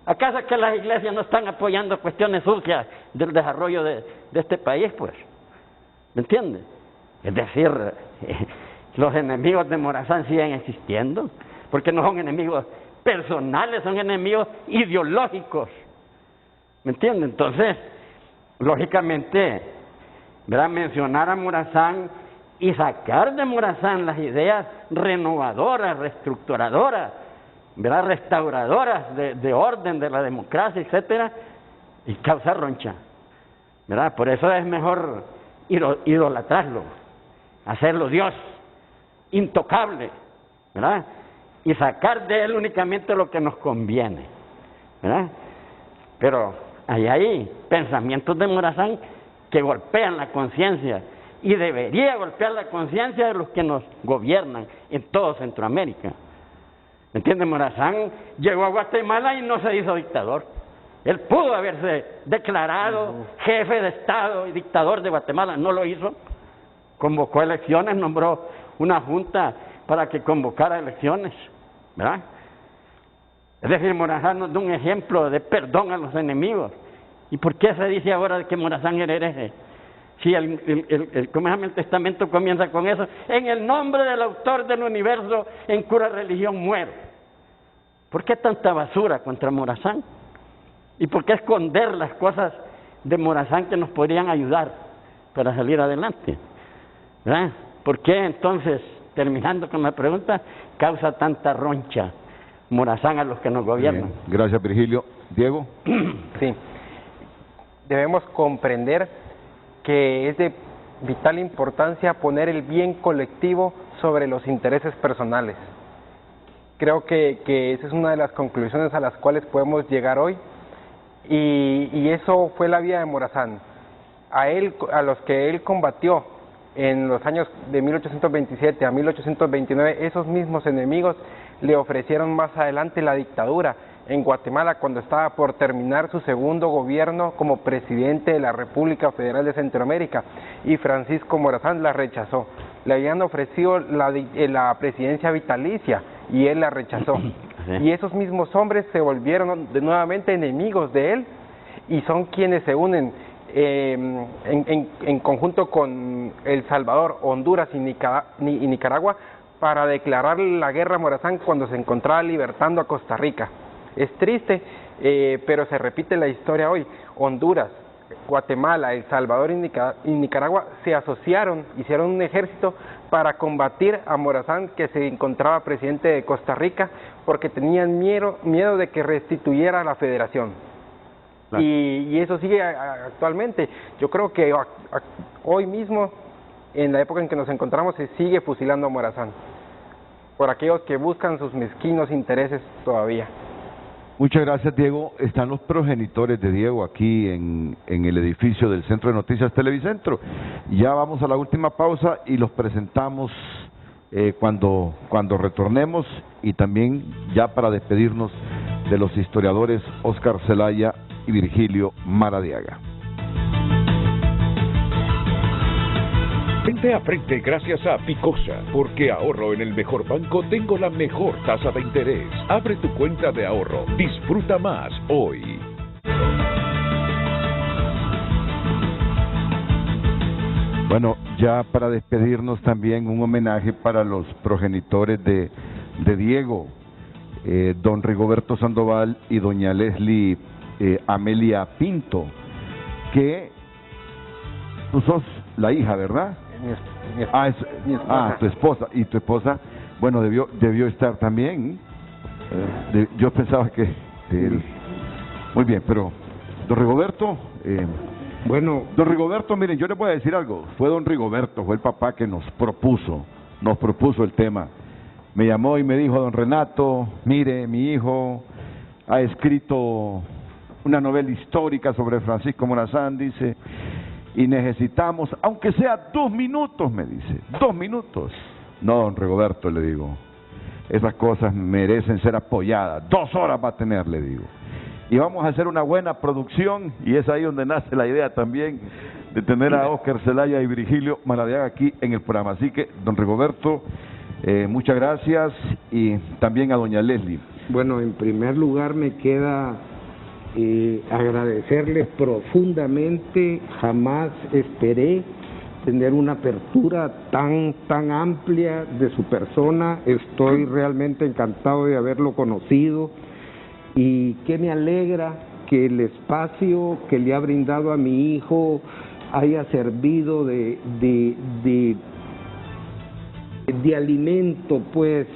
¿Acaso es que las iglesias no están apoyando cuestiones sucias del desarrollo de este país, pues? ¿Me entiendes? Es decir, los enemigos de Morazán siguen existiendo, porque no son enemigos personales, son enemigos ideológicos. ¿Me entiende? Entonces, lógicamente, ¿verdad?, mencionar a Morazán y sacar de Morazán las ideas renovadoras, reestructuradoras, ¿verdad?, restauradoras de orden, de la democracia, etcétera, y causa roncha, ¿verdad? Por eso es mejor idolatrarlo, hacerlo Dios, intocable, ¿verdad?, y sacar de él únicamente lo que nos conviene, ¿verdad? Pero hay pensamientos de Morazán que golpean la conciencia, y debería golpear la conciencia de los que nos gobiernan en todo Centroamérica. ¿Me entiende? Morazán llegó a Guatemala y no se hizo dictador. Él pudo haberse declarado jefe de Estado y dictador de Guatemala, no lo hizo. Convocó elecciones, nombró una junta para que convocara elecciones, ¿verdad? Es decir, Morazán nos da un ejemplo de perdón a los enemigos. ¿Y por qué se dice ahora que Morazán era hereje? Si ¿cómo se llama? El testamento comienza con eso: en el nombre del autor del universo, en cuya religión muero. ¿Por qué tanta basura contra Morazán? ¿Y por qué esconder las cosas de Morazán que nos podrían ayudar para salir adelante? ¿Verdad? ¿Por qué entonces, terminando con la pregunta, causa tanta roncha Morazán a los que nos gobiernan? Bien. Gracias, Virgilio. Diego. Sí. Debemos comprender que es de vital importancia poner el bien colectivo sobre los intereses personales. Creo que esa es una de las conclusiones a las cuales podemos llegar hoy, y eso fue la vida de Morazán. A los que él combatió en los años de 1827 a 1829, esos mismos enemigos le ofrecieron más adelante la dictadura en Guatemala cuando estaba por terminar su segundo gobierno como presidente de la República Federal de Centroamérica, y Francisco Morazán la rechazó. Le habían ofrecido la presidencia vitalicia y él la rechazó. Sí. Y esos mismos hombres se volvieron nuevamente enemigos de él, y son quienes se unen en conjunto con El Salvador, Honduras y Nicaragua para declarar la guerra a Morazán cuando se encontraba libertando a Costa Rica. Es triste, pero se repite la historia hoy. Honduras, Guatemala, El Salvador y Nicaragua se asociaron, hicieron un ejército para combatir a Morazán, que se encontraba presidente de Costa Rica, porque tenían miedo de que restituyera la federación. Claro. Y eso sigue actualmente. Yo creo que hoy mismo, en la época en que nos encontramos, se sigue fusilando a Morazán por aquellos que buscan sus mezquinos intereses todavía. Muchas gracias, Diego. Están los progenitores de Diego aquí en el edificio del Centro de Noticias Televicentro. Ya vamos a la última pausa y los presentamos cuando retornemos, y también ya para despedirnos de los historiadores Óscar Zelaya y Virgilio Maradiaga. Frente a frente gracias a Picosa, porque ahorro en el mejor banco, tengo la mejor tasa de interés. Abre tu cuenta de ahorro, disfruta más hoy. Bueno, ya para despedirnos también un homenaje para los progenitores de Diego, don Rigoberto Sandoval y doña Leslie Amelia Pinto, que tú sos la hija, ¿verdad? Mi esposa. Tu esposa. Y tu esposa, bueno, debió estar también. Yo pensaba que él. Muy bien, pero don Rigoberto, don Rigoberto, miren, yo les voy a decir algo. Fue don Rigoberto, fue el papá que nos propuso el tema. Me llamó y me dijo: don Renato, mire, mi hijo ha escrito una novela histórica sobre Francisco Morazán, dice, y necesitamos, aunque sea 2 minutos, me dice, 2 minutos. No, don Rigoberto, le digo, esas cosas merecen ser apoyadas, 2 horas va a tener, le digo. Y vamos a hacer una buena producción, y es ahí donde nace la idea también de tener a Óscar Zelaya y Virgilio Maradiaga aquí en el programa. Así que, don Rigoberto, muchas gracias, y también a doña Leslie. Bueno, en primer lugar me queda agradecerles profundamente. Jamás esperé tener una apertura tan amplia de su persona. Estoy realmente encantado de haberlo conocido y que me alegra que el espacio que le ha brindado a mi hijo haya servido de alimento, pues,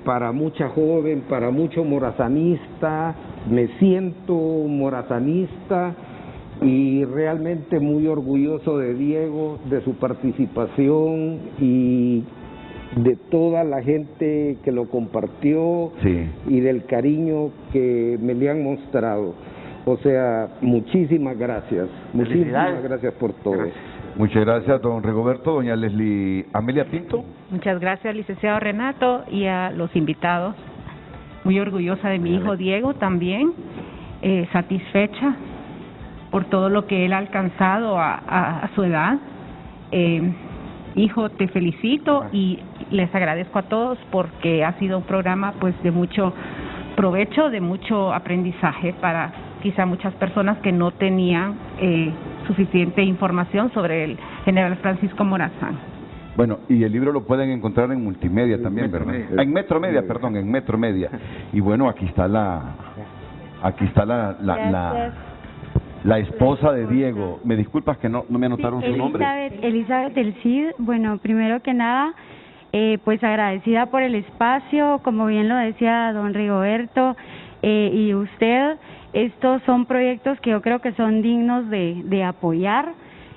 para mucha joven, para mucho morazanista. Me siento morazanista y realmente muy orgulloso de Diego, de su participación y de toda la gente que lo compartió, sí, y del cariño que me le han mostrado. O sea, muchísimas gracias por todo. Gracias. Muchas gracias, don Rigoberto. Doña Leslie Amelia Pinto. Muchas gracias, licenciado Renato, y a los invitados. Muy orgullosa de mi hijo Diego también, satisfecha por todo lo que él ha alcanzado a su edad. Hijo, te felicito y les agradezco a todos porque ha sido un programa pues de mucho provecho, de mucho aprendizaje para quizá muchas personas que no tenían suficiente información sobre el general Francisco Morazán. Bueno, y el libro lo pueden encontrar en multimedia también, ¿verdad? En Metromedia, perdón, en Metromedia. Y bueno, aquí está la esposa de Diego. Me disculpas que no me anotaron su nombre. Elizabeth del Cid. Bueno, primero que nada, pues agradecida por el espacio, como bien lo decía don Rigoberto y usted. Estos son proyectos que yo creo que son dignos de apoyar.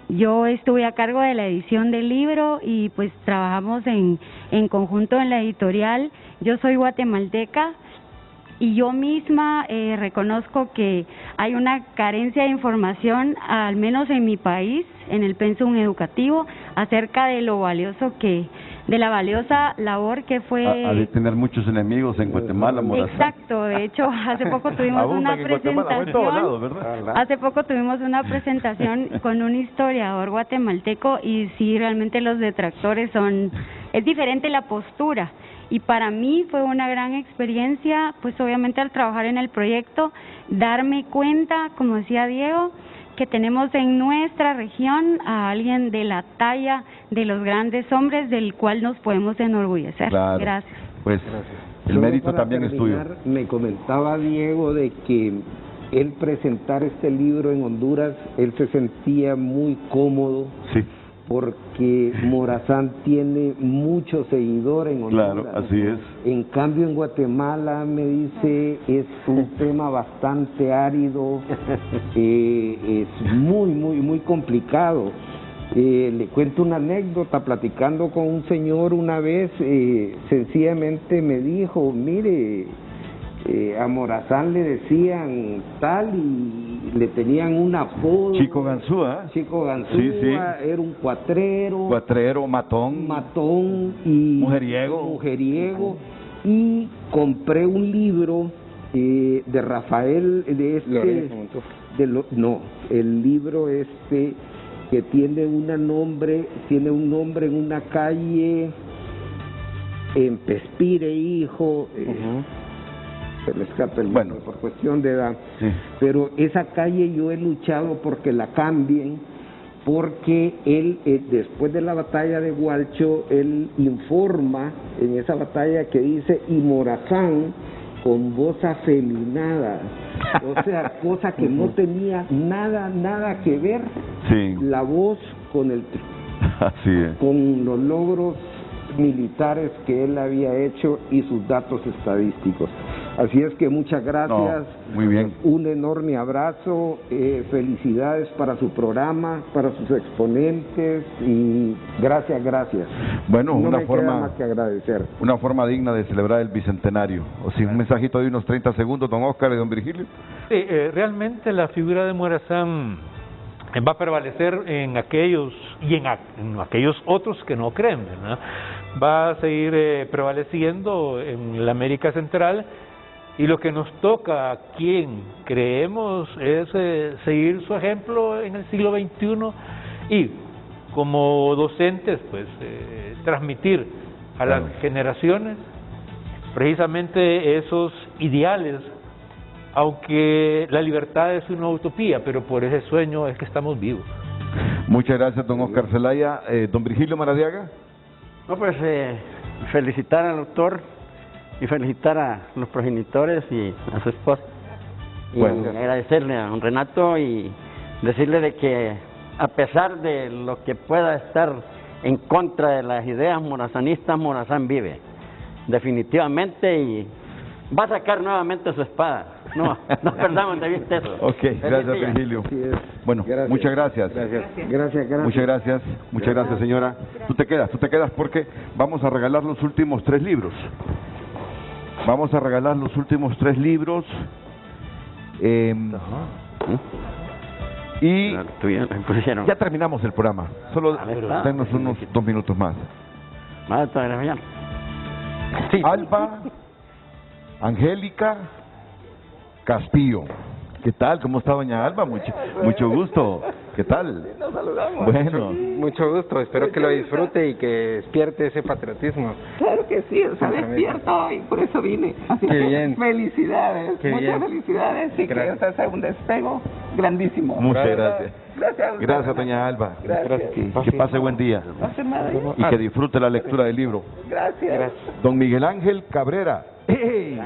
Yo estuve a cargo de la edición del libro y pues trabajamos en conjunto en la editorial. Yo soy guatemalteca y yo misma reconozco que hay una carencia de información, al menos en mi país, en el pensum educativo, acerca de lo valioso de la valiosa labor que fue... Ha de tener muchos enemigos en Guatemala, Morazán. Exacto, de hecho, hace poco tuvimos una presentación... Hace poco tuvimos una presentación con un historiador guatemalteco y sí, realmente los detractores es diferente la postura. Y para mí fue una gran experiencia, pues obviamente al trabajar en el proyecto, darme cuenta, como decía Diego, que tenemos en nuestra región a alguien de la talla de los grandes hombres del cual nos podemos enorgullecer. Claro. Gracias. Pues el mérito también es tuyo. Me comentaba Diego de que él presentar este libro en Honduras, él se sentía muy cómodo. Sí. Porque Morazán tiene muchos seguidores en Honduras. Claro, así es. En cambio en Guatemala, me dice, es un tema bastante árido, es muy complicado. Le cuento una anécdota, platicando con un señor una vez, sencillamente me dijo, mire, a Morazán le decían tal y le tenían un apodo. Chico Ganzúa. Chico Ganzúa, sí, sí. Era un cuatrero. Cuatrero, matón. Matón y... Mujeriego. Y compré un libro de Rafael, de este... el libro que tiene un nombre en una calle en Pespire, hijo... se me escapa el nombre por cuestión de edad, sí. Pero esa calle yo he luchado porque la cambien, porque él, después de la batalla de Hualcho, él informa en esa batalla que dice, y Morazán con voz afeminada, o sea, cosa que no tenía nada que ver, sí, la voz con con los logros militares que él había hecho y sus datos estadísticos. Así es que muchas gracias. Muy bien. Un enorme abrazo, felicidades para su programa, para sus exponentes y gracias. Bueno, no una me forma queda más que agradecer. Una forma digna de celebrar el bicentenario. O sea, un mensajito de unos 30 segundos, don Oscar y don Virgilio. Sí, realmente la figura de Morazán va a prevalecer en aquellos y en aquellos otros que no creen, ¿verdad? Va a seguir prevaleciendo en la América Central. Y lo que nos toca a quien creemos es seguir su ejemplo en el siglo XXI y como docentes pues transmitir a las generaciones precisamente esos ideales, aunque la libertad es una utopía, pero por ese sueño es que estamos vivos. Muchas gracias, don Oscar Zelaya. Don Virgilio Maradiaga. No, pues felicitar al autor y felicitar a los progenitores y a su esposa. Y Bueno. agradecerle a don Renato y decirle de que a pesar de lo que pueda estar en contra de las ideas morazanistas, Morazán vive, definitivamente, y va a sacar nuevamente su espada. No perdamos de vista eso. Ok, gracias, día. Virgilio. Bueno, muchas gracias. Gracias. Muchas gracias, señora. Tú te quedas porque vamos a regalar los últimos 3 libros. Vamos a regalar los últimos 3 libros. Y ya terminamos el programa. Solo denos unos 2 minutos más. Alba Angélica Castillo. ¿Qué tal? ¿Cómo está doña Alba? Mucho gusto. ¿Qué tal? Nos saludamos. Bueno. Mucho gusto. Espero que lo disfrute y que despierte ese patriotismo. Claro que sí, o sea, despierto y por eso vine. Así Qué que bien. felicidades, Qué muchas bien. felicidades y Gracias. que sea un despego grandísimo. Muchas gracias. Gracias. Gracias, doña Alba. Gracias. Que pase buen día. No hace nada. Y que disfrute la lectura del libro. Gracias. Don Miguel Ángel Cabrera. ¡Ey!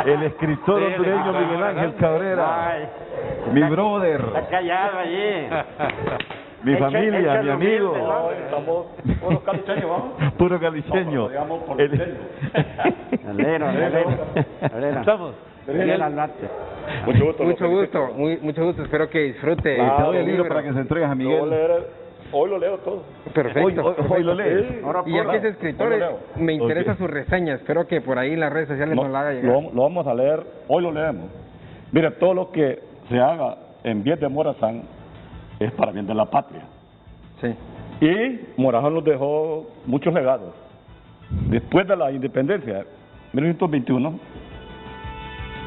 El escritor hondureño Miguel Ángel Cabrera. Mi brother. Está callado allí. Mi familia, mi amigo. Estamos puros calicheños, vamos. Puro calicheño. Estamos. Mucho gusto. Mucho gusto. Espero que disfrute. Y te doy el libro para que se entregues a Miguel. Hoy lo leo todo. Perfecto. Hoy lo lees. Y ya que es escritor, me interesa su reseña. Espero que por ahí en las redes sociales nos la haga llegar. Lo vamos a leer, hoy lo leemos. Mire, todo lo que se haga en bien de Morazán es para bien de la patria. Sí. Y Morazán nos dejó muchos legados. Después de la independencia, 1921,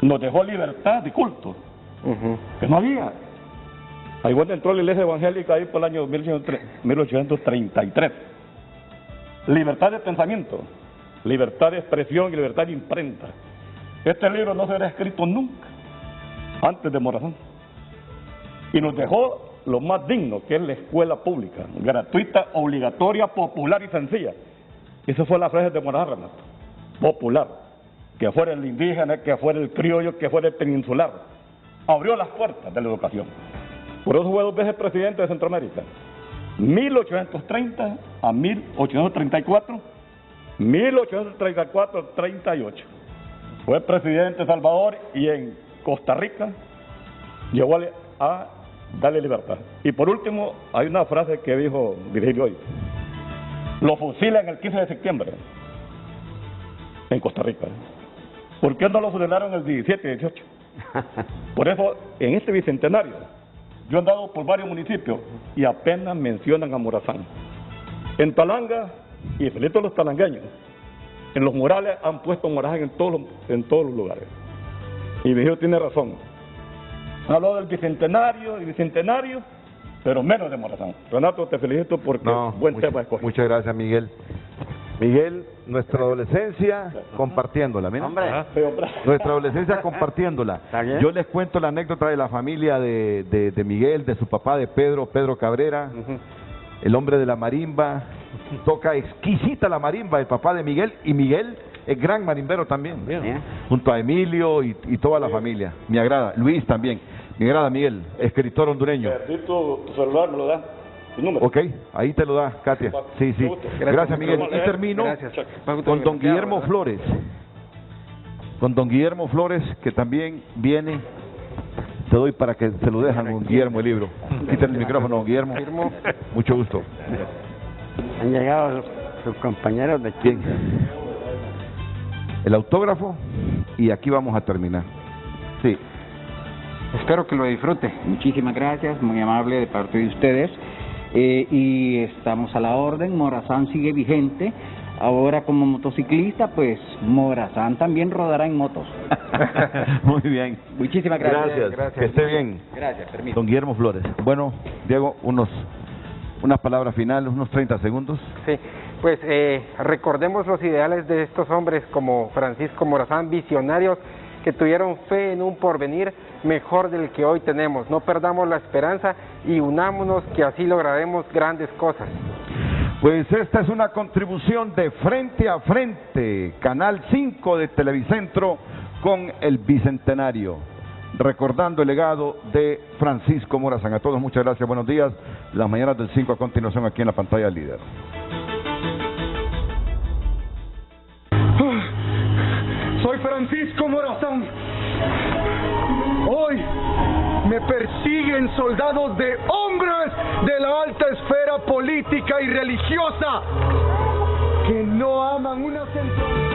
nos dejó libertad de culto, que no había. Ahí cuando entró la iglesia evangélica ahí por el año 1833. Libertad de pensamiento, libertad de expresión y libertad de imprenta. Este libro no se había escrito nunca antes de Morazán. Y nos dejó lo más digno, que es la escuela pública, gratuita, obligatoria, popular y sencilla. Esa fue la frase de Morazán, Renato. Popular. Que fuera el indígena, que fuera el criollo, que fuera el peninsular. Abrió las puertas de la educación. Por eso fue 2 veces presidente de Centroamérica. 1830 a 1834, 1834-38. Fue presidente de Salvador y en Costa Rica llegó a darle libertad. Y por último, hay una frase que dijo Virgilio hoy. Lo fusilan el 15 de septiembre en Costa Rica. ¿Por qué no lo fusilaron el 17 y 18? Por eso, en este bicentenario, yo he andado por varios municipios y apenas mencionan a Morazán. En Talanga, y felicito a los talangueños, en los murales han puesto Morazán en todos los lugares. Y Virgilio tiene razón. Habló del bicentenario y bicentenario, pero menos de Morazán. Renato, te felicito porque buen tema escogido. Muchas gracias, Miguel. Miguel, nuestra adolescencia compartiéndola, mira. Nuestra adolescencia compartiéndola. Yo les cuento la anécdota de la familia de Miguel, de su papá, de Pedro Cabrera, el hombre de la marimba. Toca exquisita la marimba, el papá de Miguel, y Miguel es gran marimbero también, junto a Emilio y toda la familia. Me agrada, Luis también. Me agrada, Miguel, escritor hondureño. Tu celular me lo da. Ok, ahí te lo da, Katia. Sí. Gracias, Miguel. Y termino con don Guillermo Flores. Con don Guillermo Flores, que también viene. Te doy para que se lo dejan con Guillermo el libro. Quita el micrófono, don Guillermo. Mucho gusto. Han llegado sus compañeros de quién. El autógrafo y aquí vamos a terminar. Sí. Espero que lo disfrute. Muchísimas gracias, muy amable de parte de ustedes. Y estamos a la orden, Morazán sigue vigente. Ahora como motociclista, pues Morazán también rodará en motos. Muy bien. Muchísimas gracias. Gracias. Que esté bien. Gracias, permiso. Don Guillermo Flores. Bueno, Diego, unas palabras finales, unos 30 segundos. Sí, pues recordemos los ideales de estos hombres como Francisco Morazán, visionarios que tuvieron fe en un porvenir mejor del que hoy tenemos. No perdamos la esperanza y unámonos, que así lograremos grandes cosas. Pues esta es una contribución de Frente a Frente, Canal 5 de Televicentro, con el Bicentenario, recordando el legado de Francisco Morazán. A todos muchas gracias, buenos días. Las mañanas del 5 a continuación aquí en la pantalla del Líder. Soy Francisco Morazán. Hoy me persiguen soldados de hombres de la alta esfera política y religiosa que no aman una central.